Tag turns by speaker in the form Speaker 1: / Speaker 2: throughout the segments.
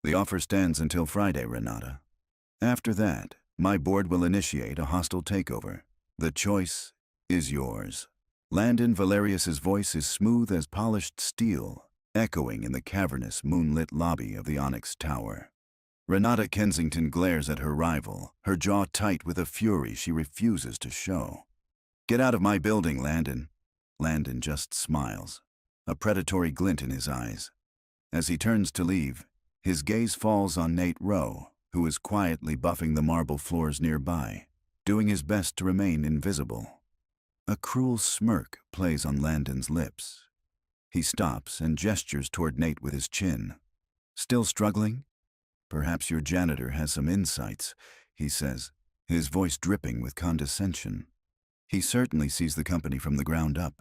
Speaker 1: The offer stands until Friday, Renata. After that, my board will initiate a hostile takeover. The choice is yours. Landon Valerius's voice is smooth as polished steel, echoing in the cavernous, moonlit lobby of the Onyx Tower. Renata Kensington glares at her rival, her jaw tight with a fury she refuses to show. "Get out of my building, Landon." Landon just smiles, a predatory glint in his eyes. As he turns to leave, his gaze falls on Nate Rowe, who is quietly buffing the marble floors nearby, doing his best to remain invisible. A cruel smirk plays on Landon's lips. He stops and gestures toward Nate with his chin. "Still struggling? Perhaps your janitor has some insights," he says, his voice dripping with condescension. He certainly sees the company from the ground up.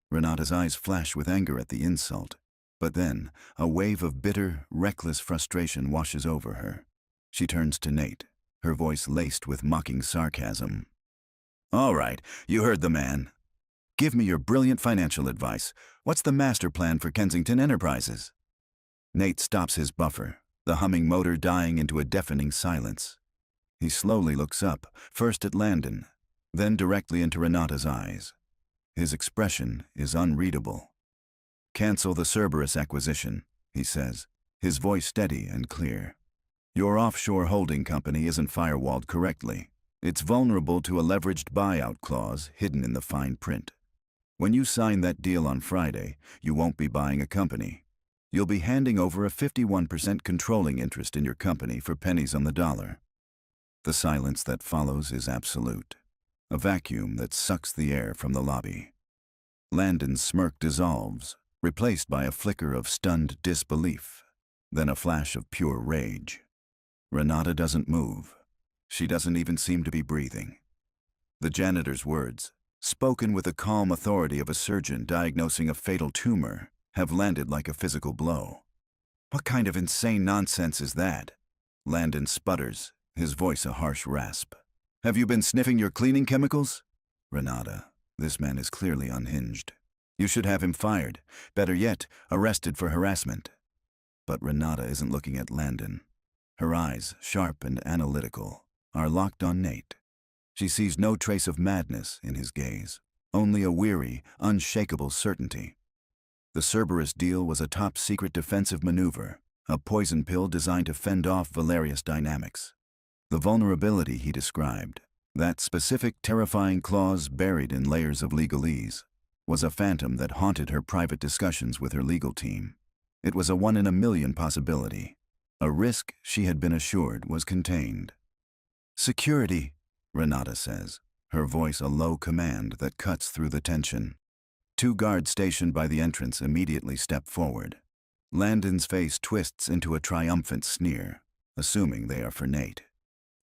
Speaker 1: Renata's eyes flash with anger at the insult, but then a wave of bitter, reckless frustration washes over her. She turns to Nate, her voice laced with mocking sarcasm. "All right, you heard the man. Give me your brilliant financial advice. What's the master plan for Kensington Enterprises?" Nate stops his buffer, the humming motor dying into a deafening silence. He slowly looks up, first at Landon, then directly into Renata's eyes. His expression is unreadable. "Cancel the Cerberus acquisition," he says, his voice steady and clear. "Your offshore holding company isn't firewalled correctly. It's vulnerable to a leveraged buyout clause hidden in the fine print. When you sign that deal on Friday, you won't be buying a company. You'll be handing over a 51% controlling interest in your company for pennies on the dollar." The silence that follows is absolute, a vacuum that sucks the air from the lobby. Landon's smirk dissolves, replaced by a flicker of stunned disbelief, then a flash of pure rage. Renata doesn't move. She doesn't even seem to be breathing. The janitor's words, spoken with the calm authority of a surgeon diagnosing a fatal tumor, have landed like a physical blow. "What kind of insane nonsense is that?" Landon sputters, his voice a harsh rasp. "Have you been sniffing your cleaning chemicals?" "Renata, this man is clearly unhinged. You should have him fired. Better yet, arrested for harassment." But Renata isn't looking at Landon. Her eyes, sharp and analytical, are locked on Nate. She sees no trace of madness in his gaze, only a weary, unshakable certainty. The Cerberus deal was a top-secret defensive maneuver, a poison pill designed to fend off Valerius dynamics. The vulnerability he described, that specific terrifying clause buried in layers of legalese, was a phantom that haunted her private discussions with her legal team. It was a one-in-a-million possibility, a risk she had been assured was contained. "Security," Renata says, her voice a low command that cuts through the tension. Two guards stationed by the entrance immediately step forward. Landon's face twists into a triumphant sneer, assuming they are for Nate.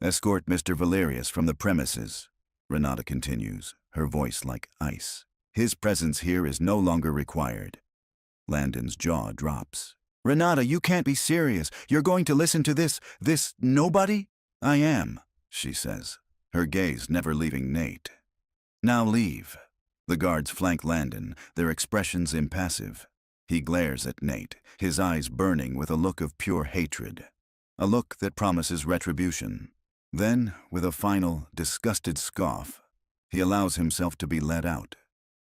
Speaker 1: "Escort Mr. Valerius from the premises," Renata continues, her voice like ice. "His presence here is no longer required." Landon's jaw drops. "Renata, you can't be serious. You're going to listen to this nobody?" "I am," she says, her gaze never leaving Nate. "Now leave." The guards flank Landon, their expressions impassive. He glares at Nate, his eyes burning with a look of pure hatred, a look that promises retribution. Then, with a final, disgusted scoff, he allows himself to be led out,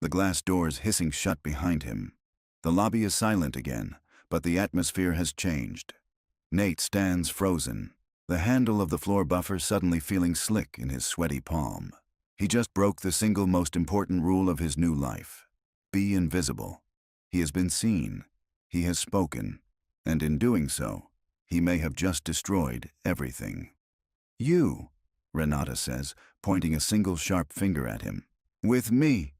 Speaker 1: the glass doors hissing shut behind him. The lobby is silent again, but the atmosphere has changed. Nate stands frozen, the handle of the floor buffer suddenly feeling slick in his sweaty palm. He just broke the single most important rule of his new life: be invisible. He has been seen, he has spoken, and in doing so, he may have just destroyed everything. "You," Renata says, pointing a single sharp finger at him. "With me."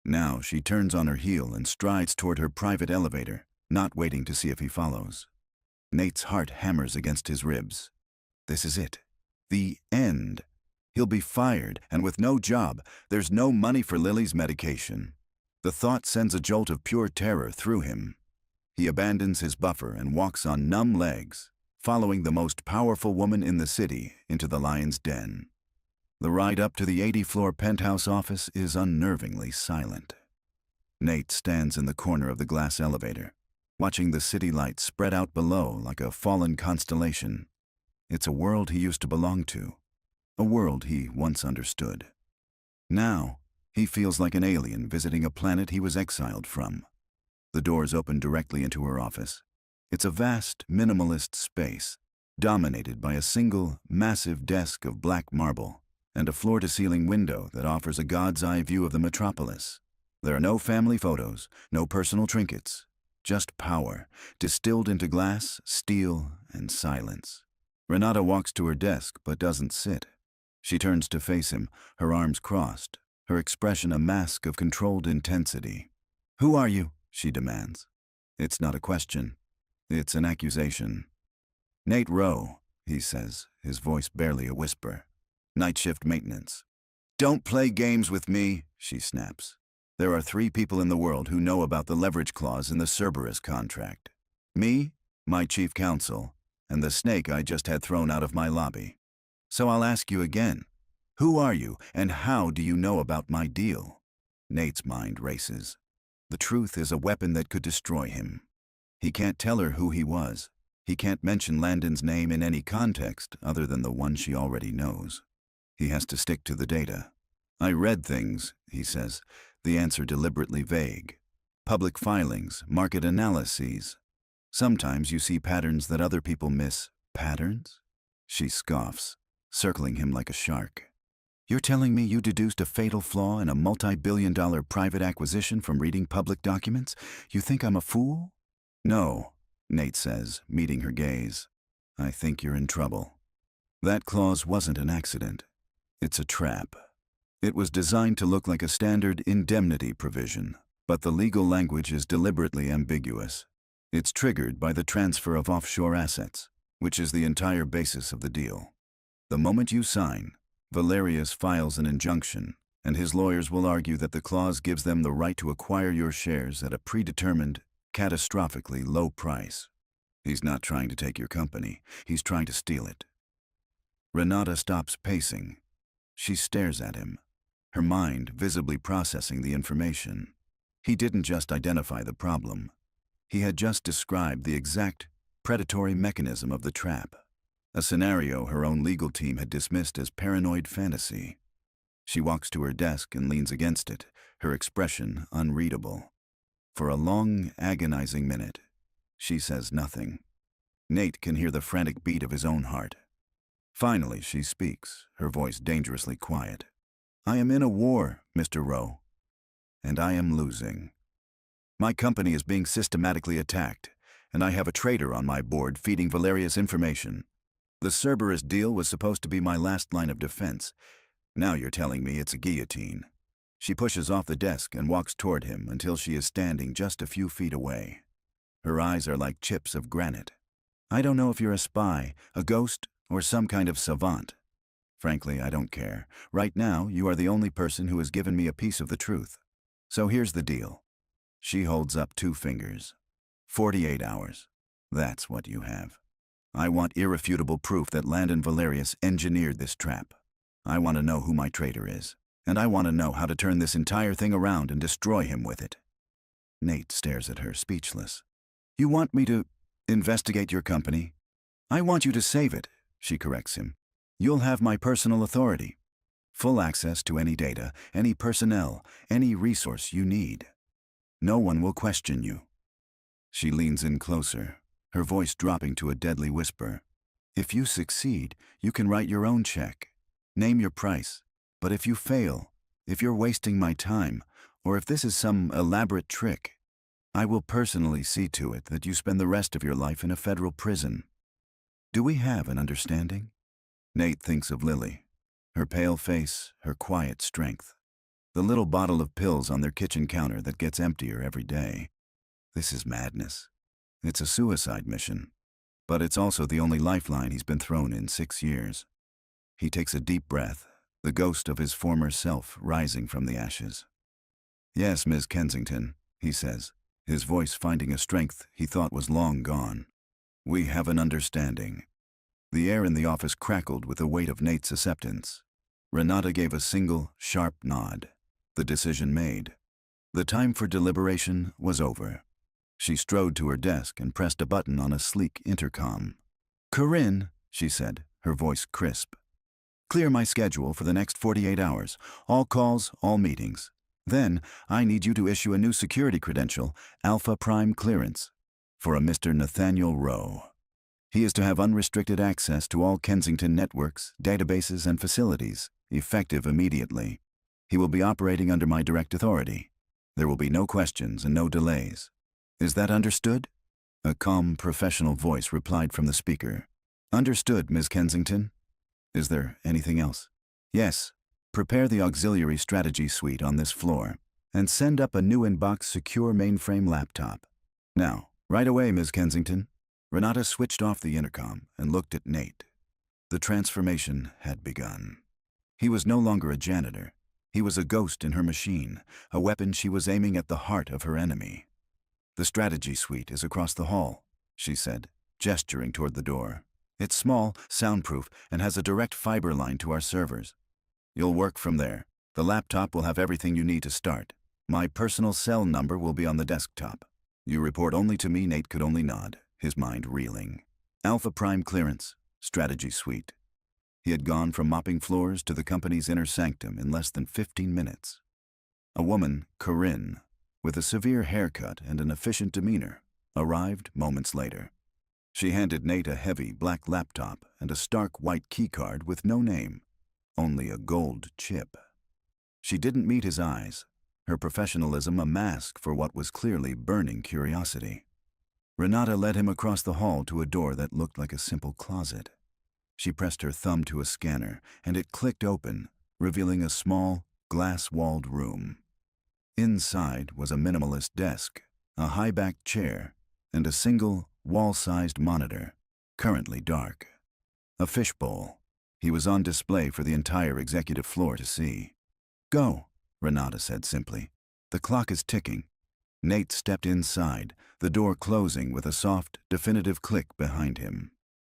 Speaker 1: Now she turns on her heel and strides toward her private elevator, not waiting to see if he follows. Nate's heart hammers against his ribs. This is it. The end. He'll be fired, and with no job, there's no money for Lily's medication. The thought sends a jolt of pure terror through him. He abandons his buffer and walks on numb legs, following the most powerful woman in the city into the lion's den. The ride up to the 80-floor penthouse office is unnervingly silent. Nate stands in the corner of the glass elevator, watching the city lights spread out below like a fallen constellation. It's a world he used to belong to, a world he once understood. Now, he feels like an alien visiting a planet he was exiled from. The doors open directly into her office. It's a vast, minimalist space, dominated by a single, massive desk of black marble and a floor-to-ceiling window that offers a god's-eye view of the metropolis. There are no family photos, no personal trinkets, just power, distilled into glass, steel, and silence. Renata walks to her desk but doesn't sit. She turns to face him, her arms crossed, her expression a mask of controlled intensity. "Who are you?" she demands. It's not a question. It's an accusation. "Nate Rowe," he says, his voice barely a whisper. "Night shift maintenance." "Don't play games with me," she snaps. "There are 3 people in the world who know about the leverage clause in the Cerberus contract. Me, my chief counsel, and the snake I just had thrown out of my lobby. So I'll ask you again. Who are you, and how do you know about my deal?" Nate's mind races. The truth is a weapon that could destroy him. He can't tell her who he was. He can't mention Landon's name in any context other than the one she already knows. He has to stick to the data. "I read things," he says, the answer deliberately vague. "Public filings, market analyses. Sometimes you see patterns that other people miss." "Patterns?" She scoffs, circling him like a shark. "You're telling me you deduced a fatal flaw in a multi-billion-dollar private acquisition from reading public documents? You think I'm a fool?" "No," Nate says, meeting her gaze. "I think you're in trouble. That clause wasn't an accident. It's a trap. It was designed to look like a standard indemnity provision, but the legal language is deliberately ambiguous. It's triggered by the transfer of offshore assets, which is the entire basis of the deal. The moment you sign, Valerius files an injunction, and his lawyers will argue that the clause gives them the right to acquire your shares at a predetermined, catastrophically low price. He's not trying to take your company, he's trying to steal it." Renata stops pacing. She stares at him, her mind visibly processing the information. He didn't just identify the problem. He had just described the exact predatory mechanism of the trap, a scenario her own legal team had dismissed as paranoid fantasy. She walks to her desk and leans against it, her expression unreadable. For a long, agonizing minute, she says nothing. Nate can hear the frantic beat of his own heart. Finally, she speaks, her voice dangerously quiet. "I am in a war, Mr. Rowe, and I am losing. My company is being systematically attacked, and I have a traitor on my board feeding Valerius information. The Cerberus deal was supposed to be my last line of defense. Now you're telling me it's a guillotine." She pushes off the desk and walks toward him until she is standing just a few feet away. Her eyes are like chips of granite. "I don't know if you're a spy, a ghost, or some kind of savant. Frankly, I don't care. Right now, you are the only person who has given me a piece of the truth. So here's the deal." She holds up 2 fingers. 48 hours. That's what you have. I want irrefutable proof that Landon Valerius engineered this trap. I want to know who my traitor is, and I want to know how to turn this entire thing around and destroy him with it. Nate stares at her, speechless. "You want me to investigate your company?" "I want you to save it," she corrects him. "You'll have my personal authority. Full access to any data, any personnel, any resource you need. No one will question you." She leans in closer, her voice dropping to a deadly whisper. "If you succeed, you can write your own check. Name your price. But if you fail, if you're wasting my time, or if this is some elaborate trick, I will personally see to it that you spend the rest of your life in a federal prison. Do we have an understanding?" Nate thinks of Lily, her pale face, her quiet strength. The little bottle of pills on their kitchen counter that gets emptier every day. This is madness. It's a suicide mission. But it's also the only lifeline he's been thrown in 6 years. He takes a deep breath, the ghost of his former self rising from the ashes. "Yes, Ms. Kensington," he says, his voice finding a strength he thought was long gone. "We have an understanding." The air in the office crackled with the weight of Nate's acceptance. Renata gave a single, sharp nod. The decision made. The time for deliberation was over. She strode to her desk and pressed a button on a sleek intercom. "Corinne," she said, her voice crisp. "Clear my schedule for the next 48 hours. All calls, all meetings. Then, I need you to issue a new security credential, Alpha Prime Clearance, for a Mr. Nathaniel Rowe. He is to have unrestricted access to all Kensington networks, databases, and facilities, effective immediately. He will be operating under my direct authority. There will be no questions and no delays. Is that understood?" A calm, professional voice replied from the speaker. "Understood, Ms. Kensington. Is there anything else?" "Yes. Prepare the auxiliary strategy suite on this floor and send up a new inbox secure mainframe laptop. Now, right away, Ms. Kensington." Renata switched off the intercom and looked at Nate. The transformation had begun. He was no longer a janitor. He was a ghost in her machine, a weapon she was aiming at the heart of her enemy. "The strategy suite is across the hall," she said, gesturing toward the door. "It's small, soundproof, and has a direct fiber line to our servers. You'll work from there. The laptop will have everything you need to start. My personal cell number will be on the desktop. You report only to me." Nate could only nod, his mind reeling. Alpha Prime Clearance, strategy suite. He had gone from mopping floors to the company's inner sanctum in less than 15 minutes. A woman, Corinne, with a severe haircut and an efficient demeanor, arrived moments later. She handed Nate a heavy black laptop and a stark white keycard with no name, only a gold chip. She didn't meet his eyes, her professionalism a mask for what was clearly burning curiosity. Renata led him across the hall to a door that looked like a simple closet. She pressed her thumb to a scanner, and it clicked open, revealing a small, glass-walled room. Inside was a minimalist desk, a high-backed chair, and a single, wall-sized monitor, currently dark. A fishbowl. He was on display for the entire executive floor to see. "Go," Renata said simply. "The clock is ticking." Nate stepped inside, the door closing with a soft, definitive click behind him.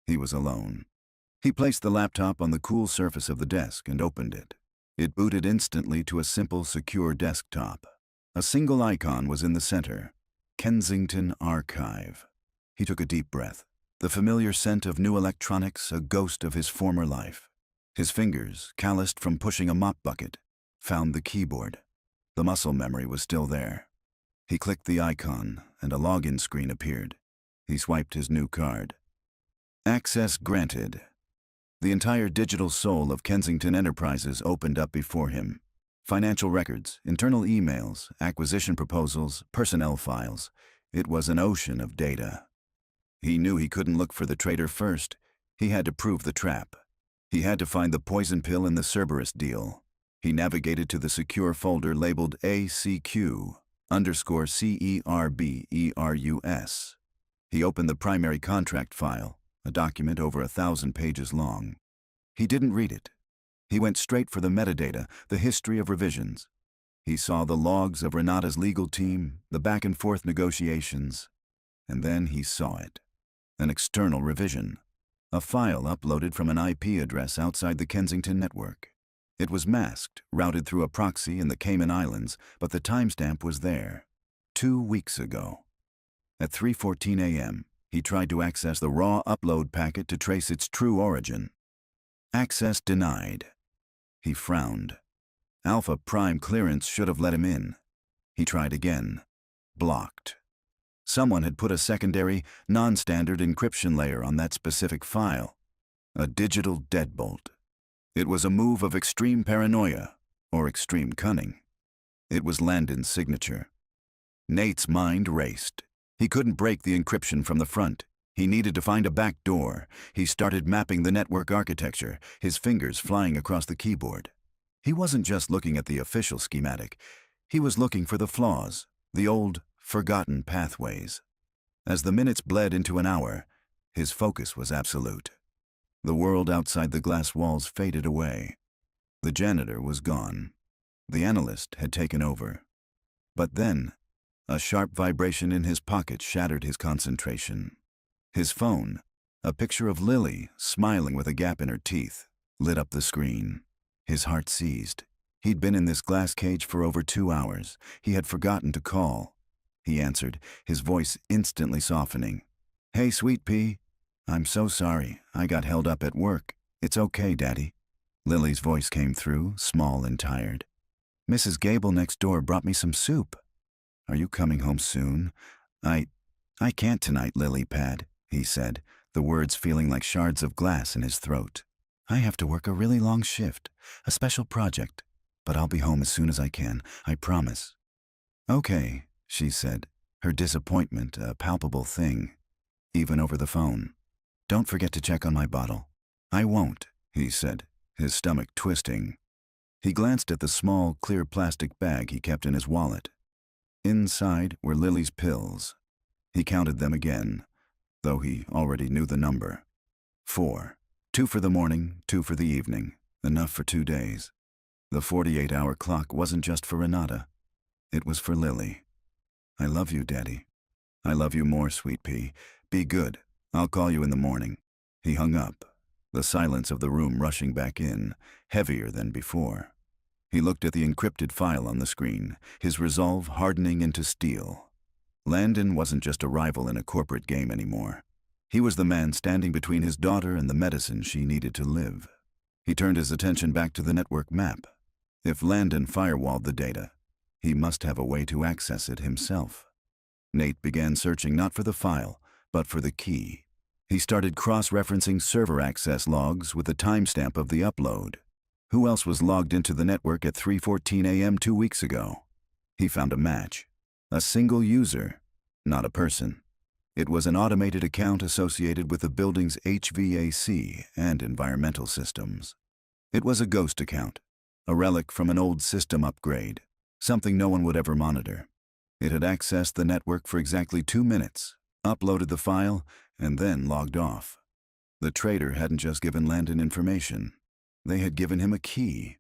Speaker 1: He was alone. He placed the laptop on the cool surface of the desk and opened it. It booted instantly to a simple, secure desktop. A single icon was in the center, Kensington Archive. He took a deep breath, the familiar scent of new electronics a ghost of his former life. His fingers, calloused from pushing a mop bucket, found the keyboard. The muscle memory was still there. He clicked the icon, and a login screen appeared. He swiped his new card. Access granted. The entire digital soul of Kensington Enterprises opened up before him. Financial records, internal emails, acquisition proposals, personnel files. It was an ocean of data. He knew he couldn't look for the traitor first. He had to prove the trap. He had to find the poison pill in the Cerberus deal. He navigated to the secure folder labeled ACQ_CERBERUS. He opened the primary contract file, a document over 1,000 pages long. He didn't read it. He went straight for the metadata, the history of revisions. He saw the logs of Renata's legal team, the back-and-forth negotiations, and then he saw it. An external revision. A file uploaded from an IP address outside the Kensington network. It was masked, routed through a proxy in the Cayman Islands, but the timestamp was there. 2 weeks ago. At 3:14 a.m., he tried to access the raw upload packet to trace its true origin. Access denied. He frowned. Alpha Prime Clearance should have let him in. He tried again. Blocked. Someone had put a secondary, non-standard encryption layer on that specific file. A digital deadbolt. It was a move of extreme paranoia, or extreme cunning. It was Landon's signature. Nate's mind raced. He couldn't break the encryption from the front. He needed to find a back door. He started mapping the network architecture, his fingers flying across the keyboard. He wasn't just looking at the official schematic. He was looking for the flaws, the old, forgotten pathways. As the minutes bled into an hour, his focus was absolute. The world outside the glass walls faded away. The janitor was gone. The analyst had taken over. But then, a sharp vibration in his pocket shattered his concentration. His phone, a picture of Lily, smiling with a gap in her teeth, lit up the screen. His heart seized. He'd been in this glass cage for over 2 hours. He had forgotten to call. he answered, his voice instantly softening. Hey, sweet pea. I'm so sorry. I got held up at work. It's okay, Daddy. Lily's voice came through, small and tired. Mrs. Gable next door brought me some soup. Are you coming home soon? I can't tonight, Lily Pad, he said, the words feeling like shards of glass in his throat. I have to work a really long shift, a special project, but I'll be home as soon as I can, I promise. Okay, she said, her disappointment a palpable thing, even over the phone. Don't forget to check on my bottle. I won't, he said, his stomach twisting. He glanced at the small, clear plastic bag he kept in his wallet. Inside were Lily's pills. He counted them again, though he already knew the number. 4. 2 for the morning, 2 for the evening, enough for 2 days. The 48-hour clock wasn't just for Renata. It was for Lily. I love you, Daddy. I love you more, sweet pea. Be good. I'll call you in the morning. He hung up, the silence of the room rushing back in, heavier than before. He looked at the encrypted file on the screen, his resolve hardening into steel. Landon wasn't just a rival in a corporate game anymore. He was the man standing between his daughter and the medicine she needed to live. He turned his attention back to the network map. If Landon firewalled the data, he must have a way to access it himself. Nate began searching not for the file, but for the key. He started cross-referencing server access logs with the timestamp of the upload. Who else was logged into the network at 3:14 a.m. 2 weeks ago? He found a match. A single user, not a person. It was an automated account associated with the building's HVAC and environmental systems. It was a ghost account, a relic from an old system upgrade, something no one would ever monitor. It had accessed the network for exactly 2 minutes, uploaded the file, and then logged off. The traitor hadn't just given Landon information. They had given him a key,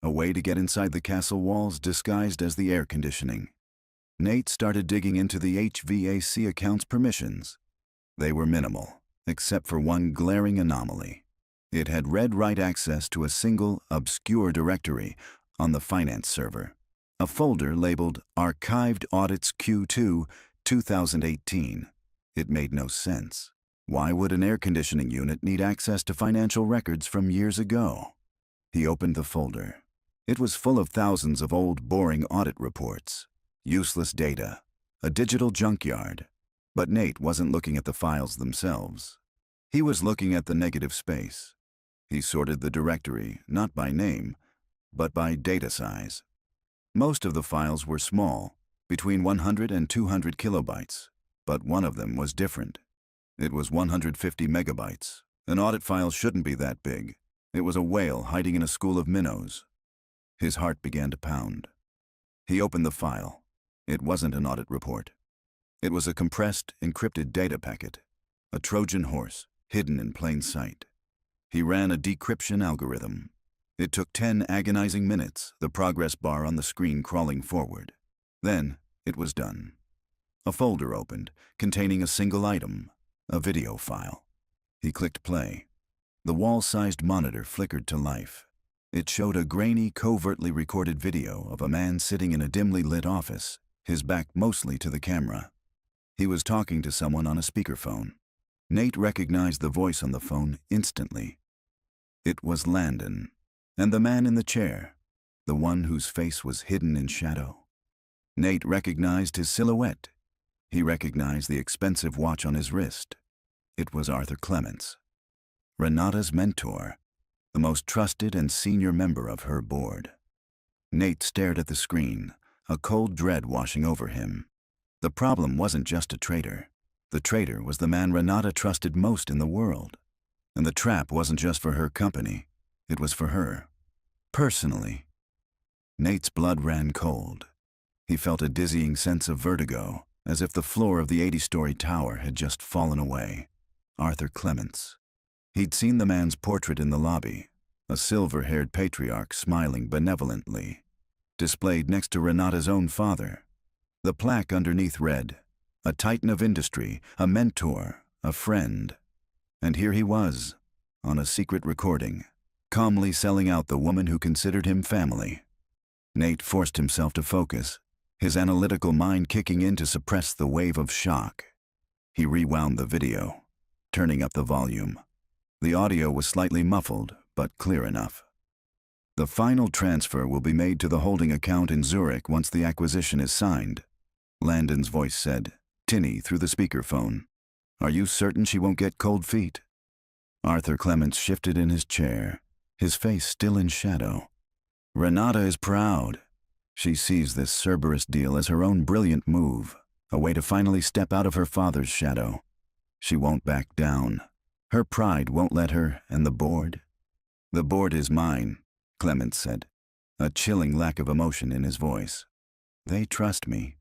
Speaker 1: a way to get inside the castle walls disguised as the air conditioning. Nate started digging into the HVAC account's permissions. They were minimal, except for one glaring anomaly. It had read-write access to a single, obscure directory on the finance server, a folder labeled Archived Audits Q2 2018. It made no sense. Why would an air conditioning unit need access to financial records from years ago? He opened the folder. It was full of thousands of old, boring audit reports. Useless data. A digital junkyard. But Nate wasn't looking at the files themselves. He was looking at the negative space. He sorted the directory, not by name, but by data size. Most of the files were small, between 100 and 200 kilobytes, but one of them was different. It was 150 megabytes. An audit file shouldn't be that big. It was a whale hiding in a school of minnows. His heart began to pound. He opened the file. It wasn't an audit report. It was a compressed, encrypted data packet, a Trojan horse hidden in plain sight. He ran a decryption algorithm. It took 10 agonizing minutes, the progress bar on the screen crawling forward. Then it was done. A folder opened, containing a single item, a video file. He clicked play. The wall-sized monitor flickered to life. It showed a grainy, covertly recorded video of a man sitting in a dimly lit office, his back mostly to the camera. He was talking to someone on a speakerphone. Nate recognized the voice on the phone instantly. It was Landon, and the man in the chair, the one whose face was hidden in shadow. Nate recognized his silhouette. He recognized the expensive watch on his wrist. It was Arthur Clements, Renata's mentor, the most trusted and senior member of her board. Nate stared at the screen, a cold dread washing over him. The problem wasn't just a traitor. The traitor was the man Renata trusted most in the world. And the trap wasn't just for her company. It was for her. Personally. Nate's blood ran cold. He felt a dizzying sense of vertigo, as if the floor of the 80-story tower had just fallen away. Arthur Clements. He'd seen the man's portrait in the lobby, a silver-haired patriarch smiling benevolently, displayed next to Renata's own father. The plaque underneath read, "A titan of industry, a mentor, a friend." And here he was, on a secret recording, calmly selling out the woman who considered him family. Nate forced himself to focus. his analytical mind kicking in to suppress the wave of shock. He rewound the video, turning up the volume. The audio was slightly muffled, but clear enough. The final transfer will be made to the holding account in Zurich once the acquisition is signed, Landon's voice said, tinny through the speakerphone. Are you certain she won't get cold feet? Arthur Clements shifted in his chair, his face still in shadow. Renata is proud. She sees this Cerberus deal as her own brilliant move, a way to finally step out of her father's shadow. She won't back down. Her pride won't let her, and the board? The board is mine, Clements said, a chilling lack of emotion in his voice. They trust me.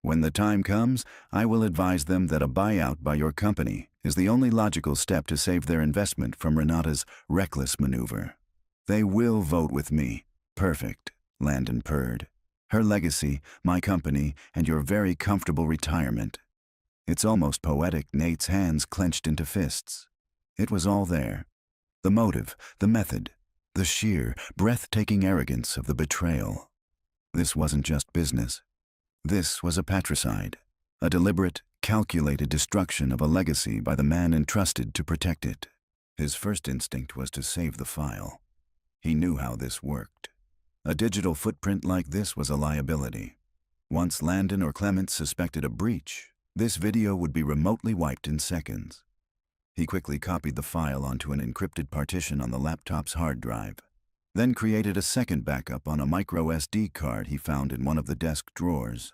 Speaker 1: When the time comes, I will advise them that a buyout by your company is the only logical step to save their investment from Renata's reckless maneuver. They will vote with me. Perfect, Landon purred. Her legacy, my company, and your very comfortable retirement. It's almost poetic, Nate's hands clenched into fists. It was all there. The motive, the method, the sheer, breathtaking arrogance of the betrayal. This wasn't just business. This was a patricide, a deliberate, calculated destruction of a legacy by the man entrusted to protect it. His first instinct was to save the file. He knew how this worked. A digital footprint like this was a liability. Once Landon or Clements suspected a breach, this video would be remotely wiped in seconds. He quickly copied the file onto an encrypted partition on the laptop's hard drive, then created a second backup on a micro SD card he found in one of the desk drawers.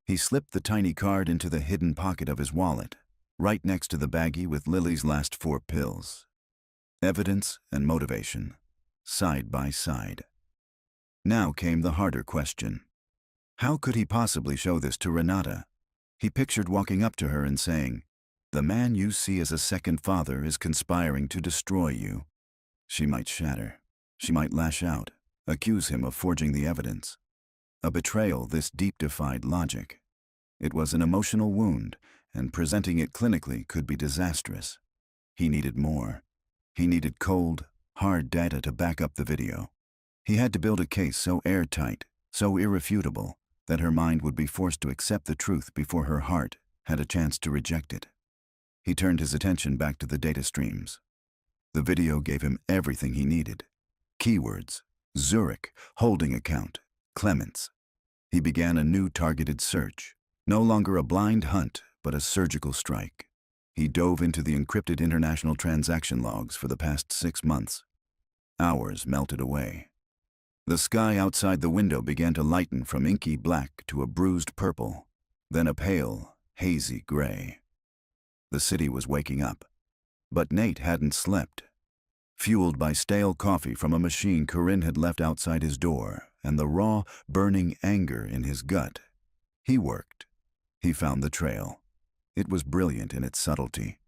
Speaker 1: He slipped the tiny card into the hidden pocket of his wallet, right next to the baggie with Lily's last 4 pills. Evidence and motivation, side by side. Now came the harder question. How could he possibly show this to Renata? He pictured walking up to her and saying, "The man you see as a second father is conspiring to destroy you." She might shatter. She might lash out, accuse him of forging the evidence. A betrayal this deep defied logic. It was an emotional wound, and presenting it clinically could be disastrous. He needed more. He needed cold, hard data to back up the video. He had to build a case so airtight, so irrefutable, that her mind would be forced to accept the truth before her heart had a chance to reject it. He turned his attention back to the data streams. The video gave him everything he needed. Keywords: Zurich, holding account, Clements. He began a new targeted search, no longer a blind hunt, but a surgical strike. He dove into the encrypted international transaction logs for the past 6 months. Hours melted away. The sky outside the window began to lighten from inky black to a bruised purple, then a pale, hazy gray. The city was waking up, but Nate hadn't slept. Fueled by stale coffee from a machine Corinne had left outside his door and the raw, burning anger in his gut, he worked. He found the trail. It was brilliant in its subtlety.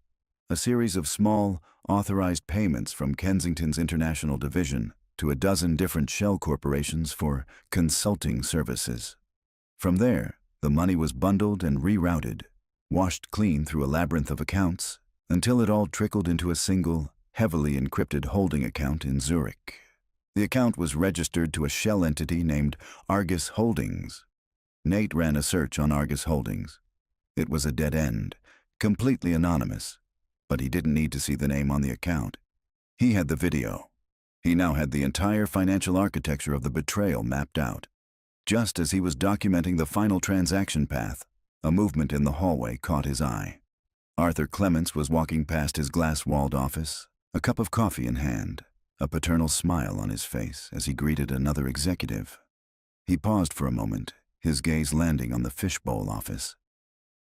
Speaker 1: A series of small, authorized payments from Kensington's international division to a dozen different shell corporations for consulting services. From there, the money was bundled and rerouted, washed clean through a labyrinth of accounts, until it all trickled into a single, heavily encrypted holding account in Zurich. The account was registered to a shell entity named Argus Holdings. Nate ran a search on Argus Holdings. It was a dead end, completely anonymous, but he didn't need to see the name on the account. He had the video. He now had the entire financial architecture of the betrayal mapped out. Just as he was documenting the final transaction path, a movement in the hallway caught his eye. Arthur Clements was walking past his glass-walled office, a cup of coffee in hand, a paternal smile on his face as he greeted another executive. He paused for a moment, his gaze landing on the fishbowl office.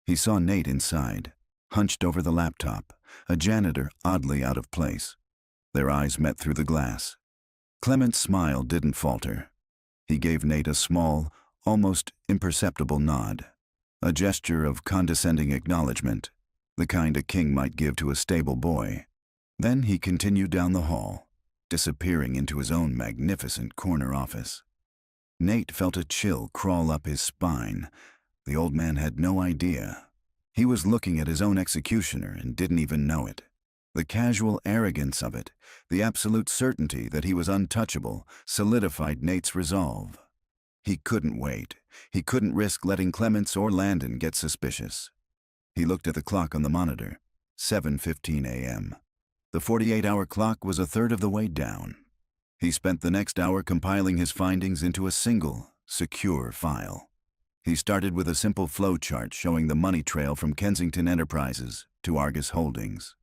Speaker 1: He saw Nate inside, hunched over the laptop, a janitor oddly out of place. Their eyes met through the glass. Clement's smile didn't falter. He gave Nate a small, almost imperceptible nod, a gesture of condescending acknowledgement, the kind a king might give to a stable boy. Then he continued down the hall, disappearing into his own magnificent corner office. Nate felt a chill crawl up his spine. The old man had no idea. He was looking at his own executioner and didn't even know it. The casual arrogance of it, the absolute certainty that he was untouchable, solidified Nate's resolve. He couldn't wait. He couldn't risk letting Clements or Landon get suspicious. He looked at the clock on the monitor. 7:15 a.m. The 48-hour clock was a third of the way down. He spent the next hour compiling his findings into a single, secure file. He started with a simple flowchart showing the money trail from Kensington Enterprises to Argus Holdings.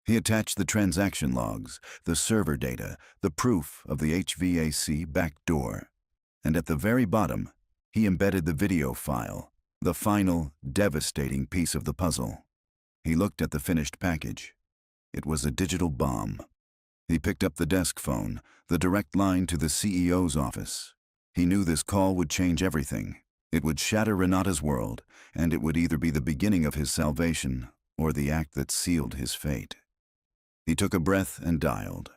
Speaker 1: He attached the transaction logs, the server data, the proof of the HVAC backdoor. And at the very bottom, he embedded the video file, the final, devastating piece of the puzzle. He looked at the finished package. It was a digital bomb. He picked up the desk phone, the direct line to the CEO's office. He knew this call would change everything. It would shatter Renata's world, and it would either be the beginning of his salvation or the act that sealed his fate. He took a breath and dialed.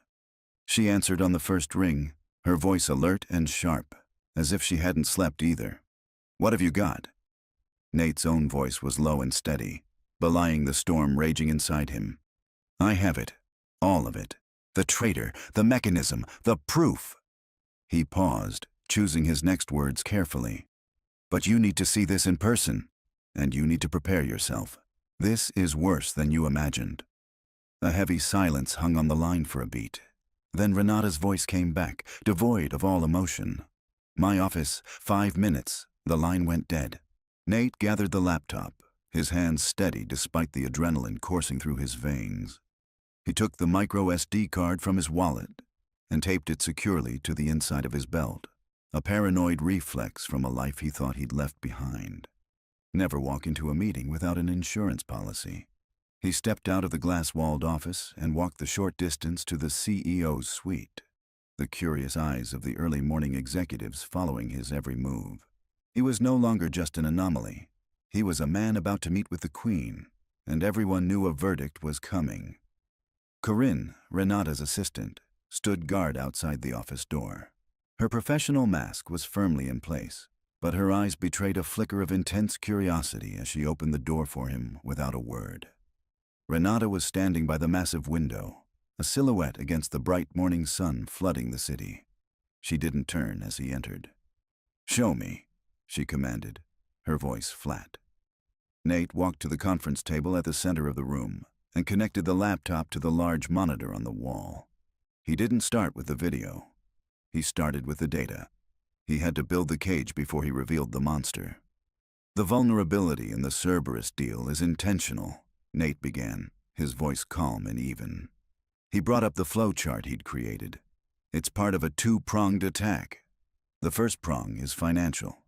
Speaker 1: She answered on the first ring, her voice alert and sharp, as if she hadn't slept either. "What have you got?" Nate's own voice was low and steady, belying the storm raging inside him. "I have it. All of it. The traitor, the mechanism, the proof." He paused, choosing his next words carefully. "But you need to see this in person, and you need to prepare yourself. This is worse than you imagined." A heavy silence hung on the line for a beat. Then Renata's voice came back, devoid of all emotion. "My office, 5 minutes." The line went dead. Nate gathered the laptop, his hands steady despite the adrenaline coursing through his veins. He took the micro SD card from his wallet and taped it securely to the inside of his belt, a paranoid reflex from a life he thought he'd left behind. Never walk into a meeting without an insurance policy. He stepped out of the glass-walled office and walked the short distance to the CEO's suite, the curious eyes of the early morning executives following his every move. He was no longer just an anomaly. He was a man about to meet with the Queen, and everyone knew a verdict was coming. Corinne, Renata's assistant, stood guard outside the office door. Her professional mask was firmly in place, but her eyes betrayed a flicker of intense curiosity as she opened the door for him without a word. Renata was standing by the massive window, a silhouette against the bright morning sun flooding the city. She didn't turn as he entered. "Show me," she commanded, her voice flat. Nate walked to the conference table at the center of the room and connected the laptop to the large monitor on the wall. He didn't start with the video. He started with the data. He had to build the cage before he revealed the monster. "The vulnerability in the Cerberus deal is intentional," Nate began, his voice calm and even. He brought up the flowchart he'd created. "It's part of a two-pronged attack. The first prong is financial."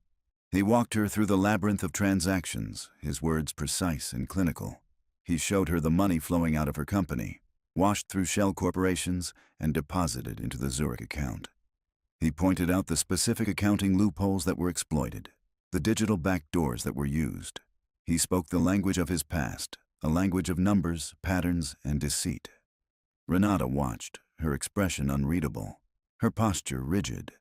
Speaker 1: He walked her through the labyrinth of transactions, his words precise and clinical. He showed her the money flowing out of her company, washed through shell corporations, and deposited into the Zurich account. He pointed out the specific accounting loopholes that were exploited, the digital backdoors that were used. He spoke the language of his past, a language of numbers, patterns, and deceit. Renata watched, her expression unreadable, her posture rigid.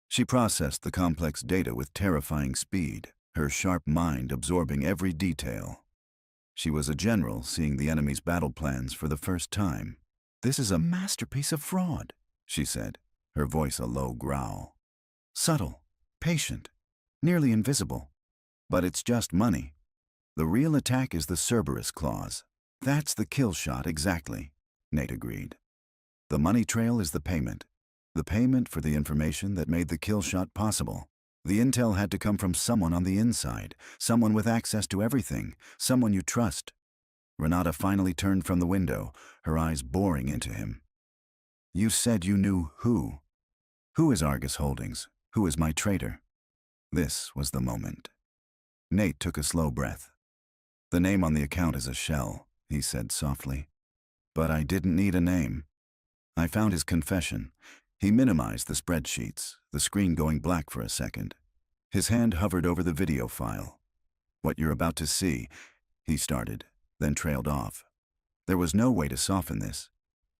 Speaker 1: She processed the complex data with terrifying speed, her sharp mind absorbing every detail. She was a general seeing the enemy's battle plans for the first time. "This is a masterpiece of fraud," she said, her voice a low growl. "Subtle, patient, nearly invisible. But it's just money. The real attack is the Cerberus clause. That's the kill shot exactly," Nate agreed. "The money trail is the payment for the information that made the kill shot possible. The intel had to come from someone on the inside, someone with access to everything, someone you trust." Renata finally turned from the window, her eyes boring into him. "You said you knew who. Who is Argus Holdings? Who is my traitor?" This was the moment. Nate took a slow breath. "The name on the account is a shell," he said softly. "But I didn't need a name. I found his confession." He minimized the spreadsheets, the screen going black for a second. His hand hovered over the video file. "What you're about to see," he started, then trailed off. There was no way to soften this.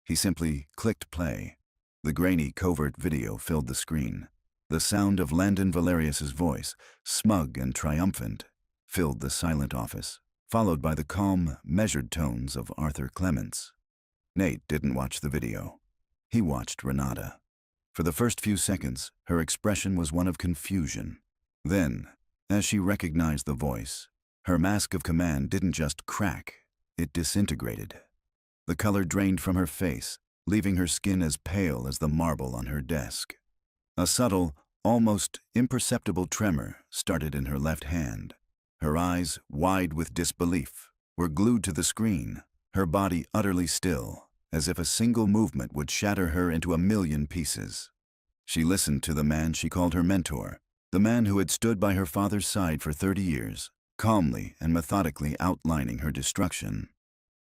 Speaker 1: He simply clicked play. The grainy, covert video filled the screen. The sound of Landon Valerius's voice, smug and triumphant, filled the silent office, followed by the calm, measured tones of Arthur Clements. Nate didn't watch the video. He watched Renata. For the first few seconds, her expression was one of confusion. Then, as she recognized the voice, her mask of command didn't just crack, it disintegrated. The color drained from her face, leaving her skin as pale as the marble on her desk. A subtle, almost imperceptible tremor started in her left hand. Her eyes, wide with disbelief, were glued to the screen, her body utterly still, as if a single movement would shatter her into a million pieces. She listened to the man she called her mentor, the man who had stood by her father's side for 30 years, calmly and methodically outlining her destruction.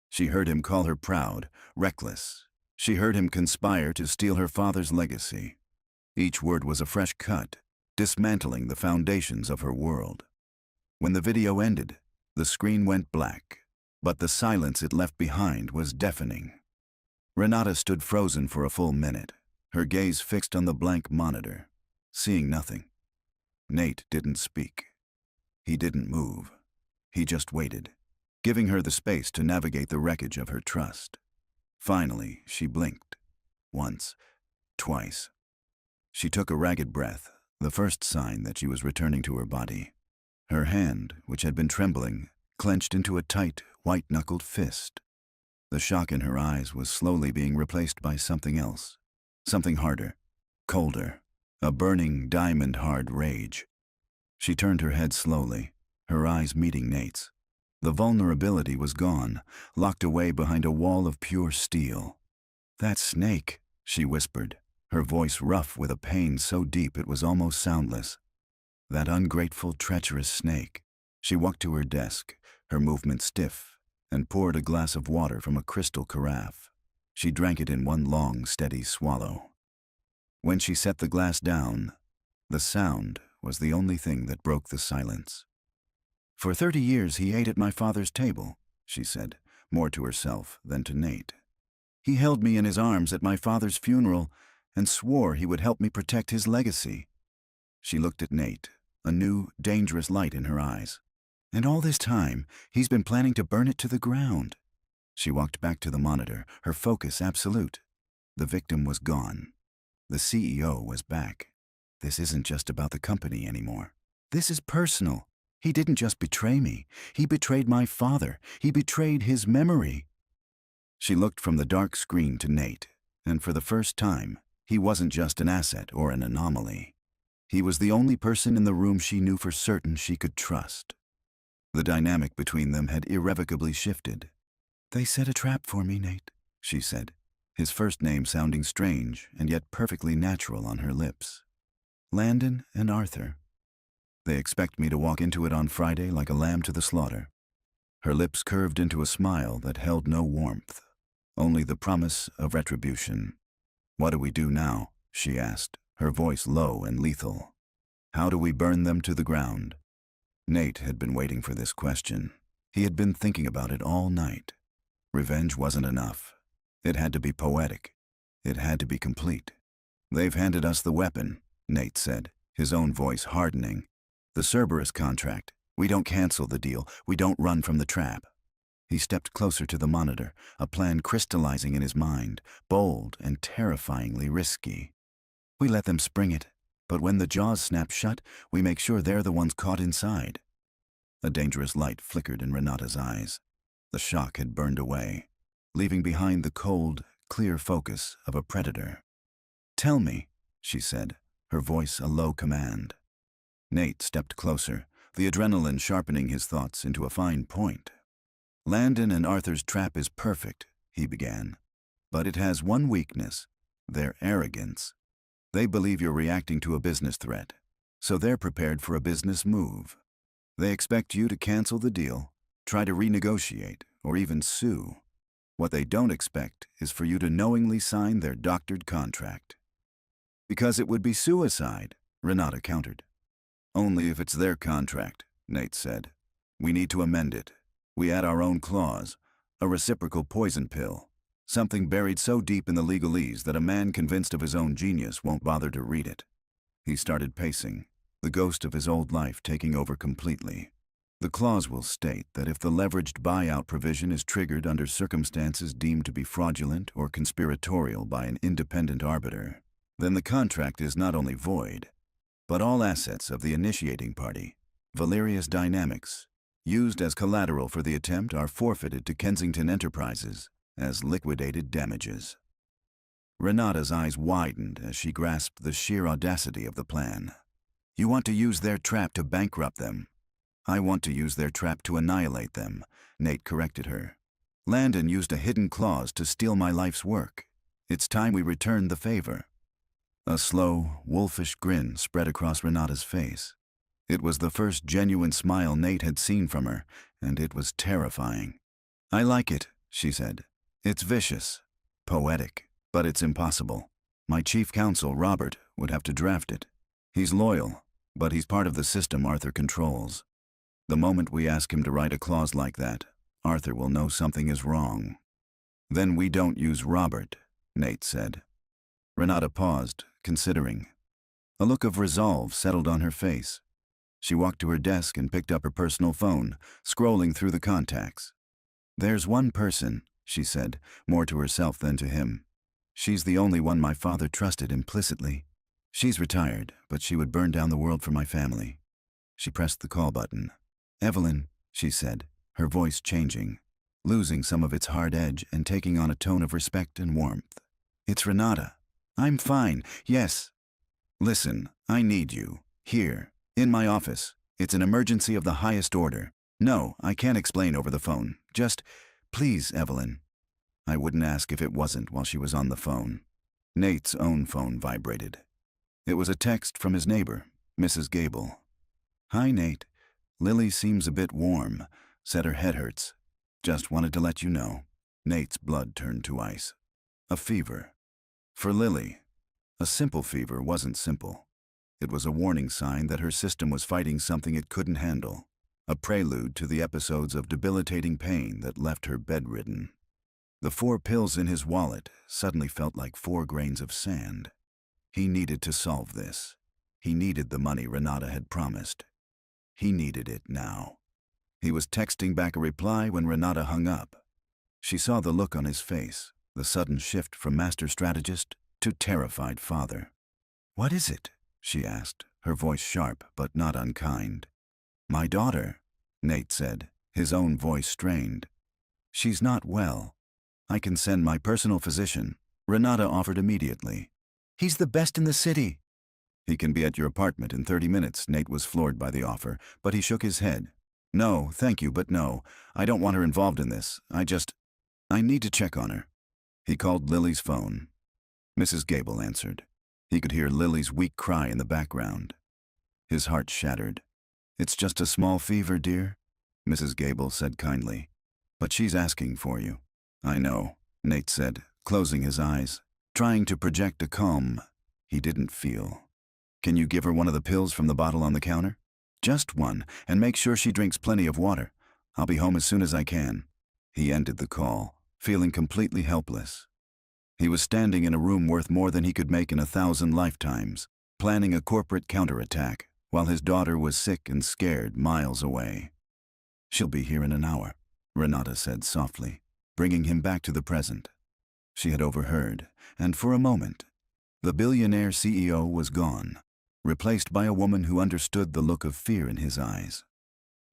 Speaker 1: She heard him call her proud, reckless. She heard him conspire to steal her father's legacy. Each word was a fresh cut, dismantling the foundations of her world. When the video ended, the screen went black, but the silence it left behind was deafening. Renata stood frozen for a full minute, her gaze fixed on the blank monitor, seeing nothing. Nate didn't speak. He didn't move. He just waited, giving her the space to navigate the wreckage of her trust. Finally, she blinked. Once, twice. She took a ragged breath, the first sign that she was returning to her body. Her hand, which had been trembling, clenched into a tight, white-knuckled fist. The shock in her eyes was slowly being replaced by something else. Something harder, colder, a burning, diamond-hard rage. She turned her head slowly, her eyes meeting Nate's. The vulnerability was gone, locked away behind a wall of pure steel. "That snake," she whispered, her voice rough with a pain so deep it was almost soundless. That ungrateful, treacherous snake. She walked to her desk, her movement stiff, and poured a glass of water from a crystal carafe. She drank it in one long, steady swallow. When she set the glass down, the sound was the only thing that broke the silence. "For 30 years he ate at my father's table," she said, more to herself than to Nate. "He held me in his arms at my father's funeral and swore he would help me protect his legacy." She looked at Nate, a new, dangerous light in her eyes. "And all this time, he's been planning to burn it to the ground." She walked back to the monitor, her focus absolute. The victim was gone. The CEO was back. This isn't just about the company anymore. This is personal. He didn't just betray me. He betrayed my father. He betrayed his memory. She looked from the dark screen to Nate, and for the first time, he wasn't just an asset or an anomaly. He was the only person in the room she knew for certain she could trust. The dynamic between them had irrevocably shifted. "They set a trap for me, Nate," she said, his first name sounding strange and yet perfectly natural on her lips. "Landon and Arthur. They expect me to walk into it on Friday like a lamb to the slaughter." Her lips curved into a smile that held no warmth, only the promise of retribution. "What do we do now?" she asked, her voice low and lethal. "How do we burn them to the ground?" Nate had been waiting for this question. He had been thinking about it all night. Revenge wasn't enough. It had to be poetic. It had to be complete. "They've handed us the weapon," Nate said, his own voice hardening. "The Cerberus contract. We don't cancel the deal. We don't run from the trap." He stepped closer to the monitor, a plan crystallizing in his mind, bold and terrifyingly risky. "We let them spring it, but when the jaws snap shut, we make sure they're the ones caught inside." A dangerous light flickered in Renata's eyes. The shock had burned away, leaving behind the cold, clear focus of a predator. "Tell me," she said, her voice a low command. Nate stepped closer, the adrenaline sharpening his thoughts into a fine point. "Landon and Arthur's trap is perfect," he began. "But it has one weakness, their arrogance. They believe you're reacting to a business threat, so they're prepared for a business move. They expect you to cancel the deal, try to renegotiate, or even sue. What they don't expect is for you to knowingly sign their doctored contract." "Because it would be suicide," Renata countered. "Only if it's their contract," Nate said. "We need to amend it. We add our own clause, a reciprocal poison pill, something buried so deep in the legalese that a man convinced of his own genius won't bother to read it." He started pacing, the ghost of his old life taking over completely. "The clause will state that if the leveraged buyout provision is triggered under circumstances deemed to be fraudulent or conspiratorial by an independent arbiter, then the contract is not only void, but all assets of the initiating party, Valerius Dynamics, used as collateral for the attempt are forfeited to Kensington Enterprises as liquidated damages. Renata's eyes widened as she grasped the sheer audacity of the plan. You want to use their trap to bankrupt them. I want to use their trap to annihilate them, Nate corrected her. Landon used a hidden clause to steal my life's work. It's time we returned the favor. A slow, wolfish grin spread across Renata's face. It was the first genuine smile Nate had seen from her, and it was terrifying. I like it, she said. It's vicious, poetic, but it's impossible. My chief counsel, Robert, would have to draft it. He's loyal, but he's part of the system Arthur controls. The moment we ask him to write a clause like that, Arthur will know something is wrong. Then we don't use Robert, Nate said. Renata paused, considering. A look of resolve settled on her face. She walked to her desk and picked up her personal phone, scrolling through the contacts. There's one person, she said, more to herself than to him. She's the only one my father trusted implicitly. She's retired, but she would burn down the world for my family. She pressed the call button. Evelyn, she said, her voice changing, losing some of its hard edge and taking on a tone of respect and warmth. It's Renata. I'm fine, yes. Listen, I need you. Here, in my office. It's an emergency of the highest order. No, I can't explain over the phone. Just, please, Evelyn. I wouldn't ask if it wasn't while she was on the phone. Nate's own phone vibrated. It was a text from his neighbor, Mrs. Gable. Hi, Nate. Lily seems a bit warm. Said her head hurts. Just wanted to let you know. Nate's blood turned to ice. A fever. For Lily, a simple fever wasn't simple. It was a warning sign that her system was fighting something it couldn't handle, a prelude to the episodes of debilitating pain that left her bedridden. The 4 pills in his wallet suddenly felt like 4 grains of sand. He needed to solve this. He needed the money Renata had promised. He needed it now. He was texting back a reply when Renata hung up. She saw the look on his face, the sudden shift from master strategist to terrified father. What is it? She asked, her voice sharp but not unkind. My daughter, Nate said, his own voice strained. She's not well. I can send my personal physician, Renata offered immediately. He's the best in the city. He can be at your apartment in 30 minutes, Nate was floored by the offer, but he shook his head. No, thank you, but no. I don't want her involved in this. I need to check on her. He called Lily's phone. Mrs. Gable answered. He could hear Lily's weak cry in the background. His heart shattered. It's just a small fever, dear, Mrs. Gable said kindly. But she's asking for you. I know, Nate said, closing his eyes, trying to project a calm he didn't feel. Can you give her one of the pills from the bottle on the counter? Just one, and make sure she drinks plenty of water. I'll be home as soon as I can. He ended the call, feeling completely helpless. He was standing in a room worth more than he could make in 1,000 lifetimes, planning a corporate counterattack, while his daughter was sick and scared miles away. She'll be here in an hour, Renata said softly, bringing him back to the present. She had overheard, and for a moment, the billionaire CEO was gone, replaced by a woman who understood the look of fear in his eyes.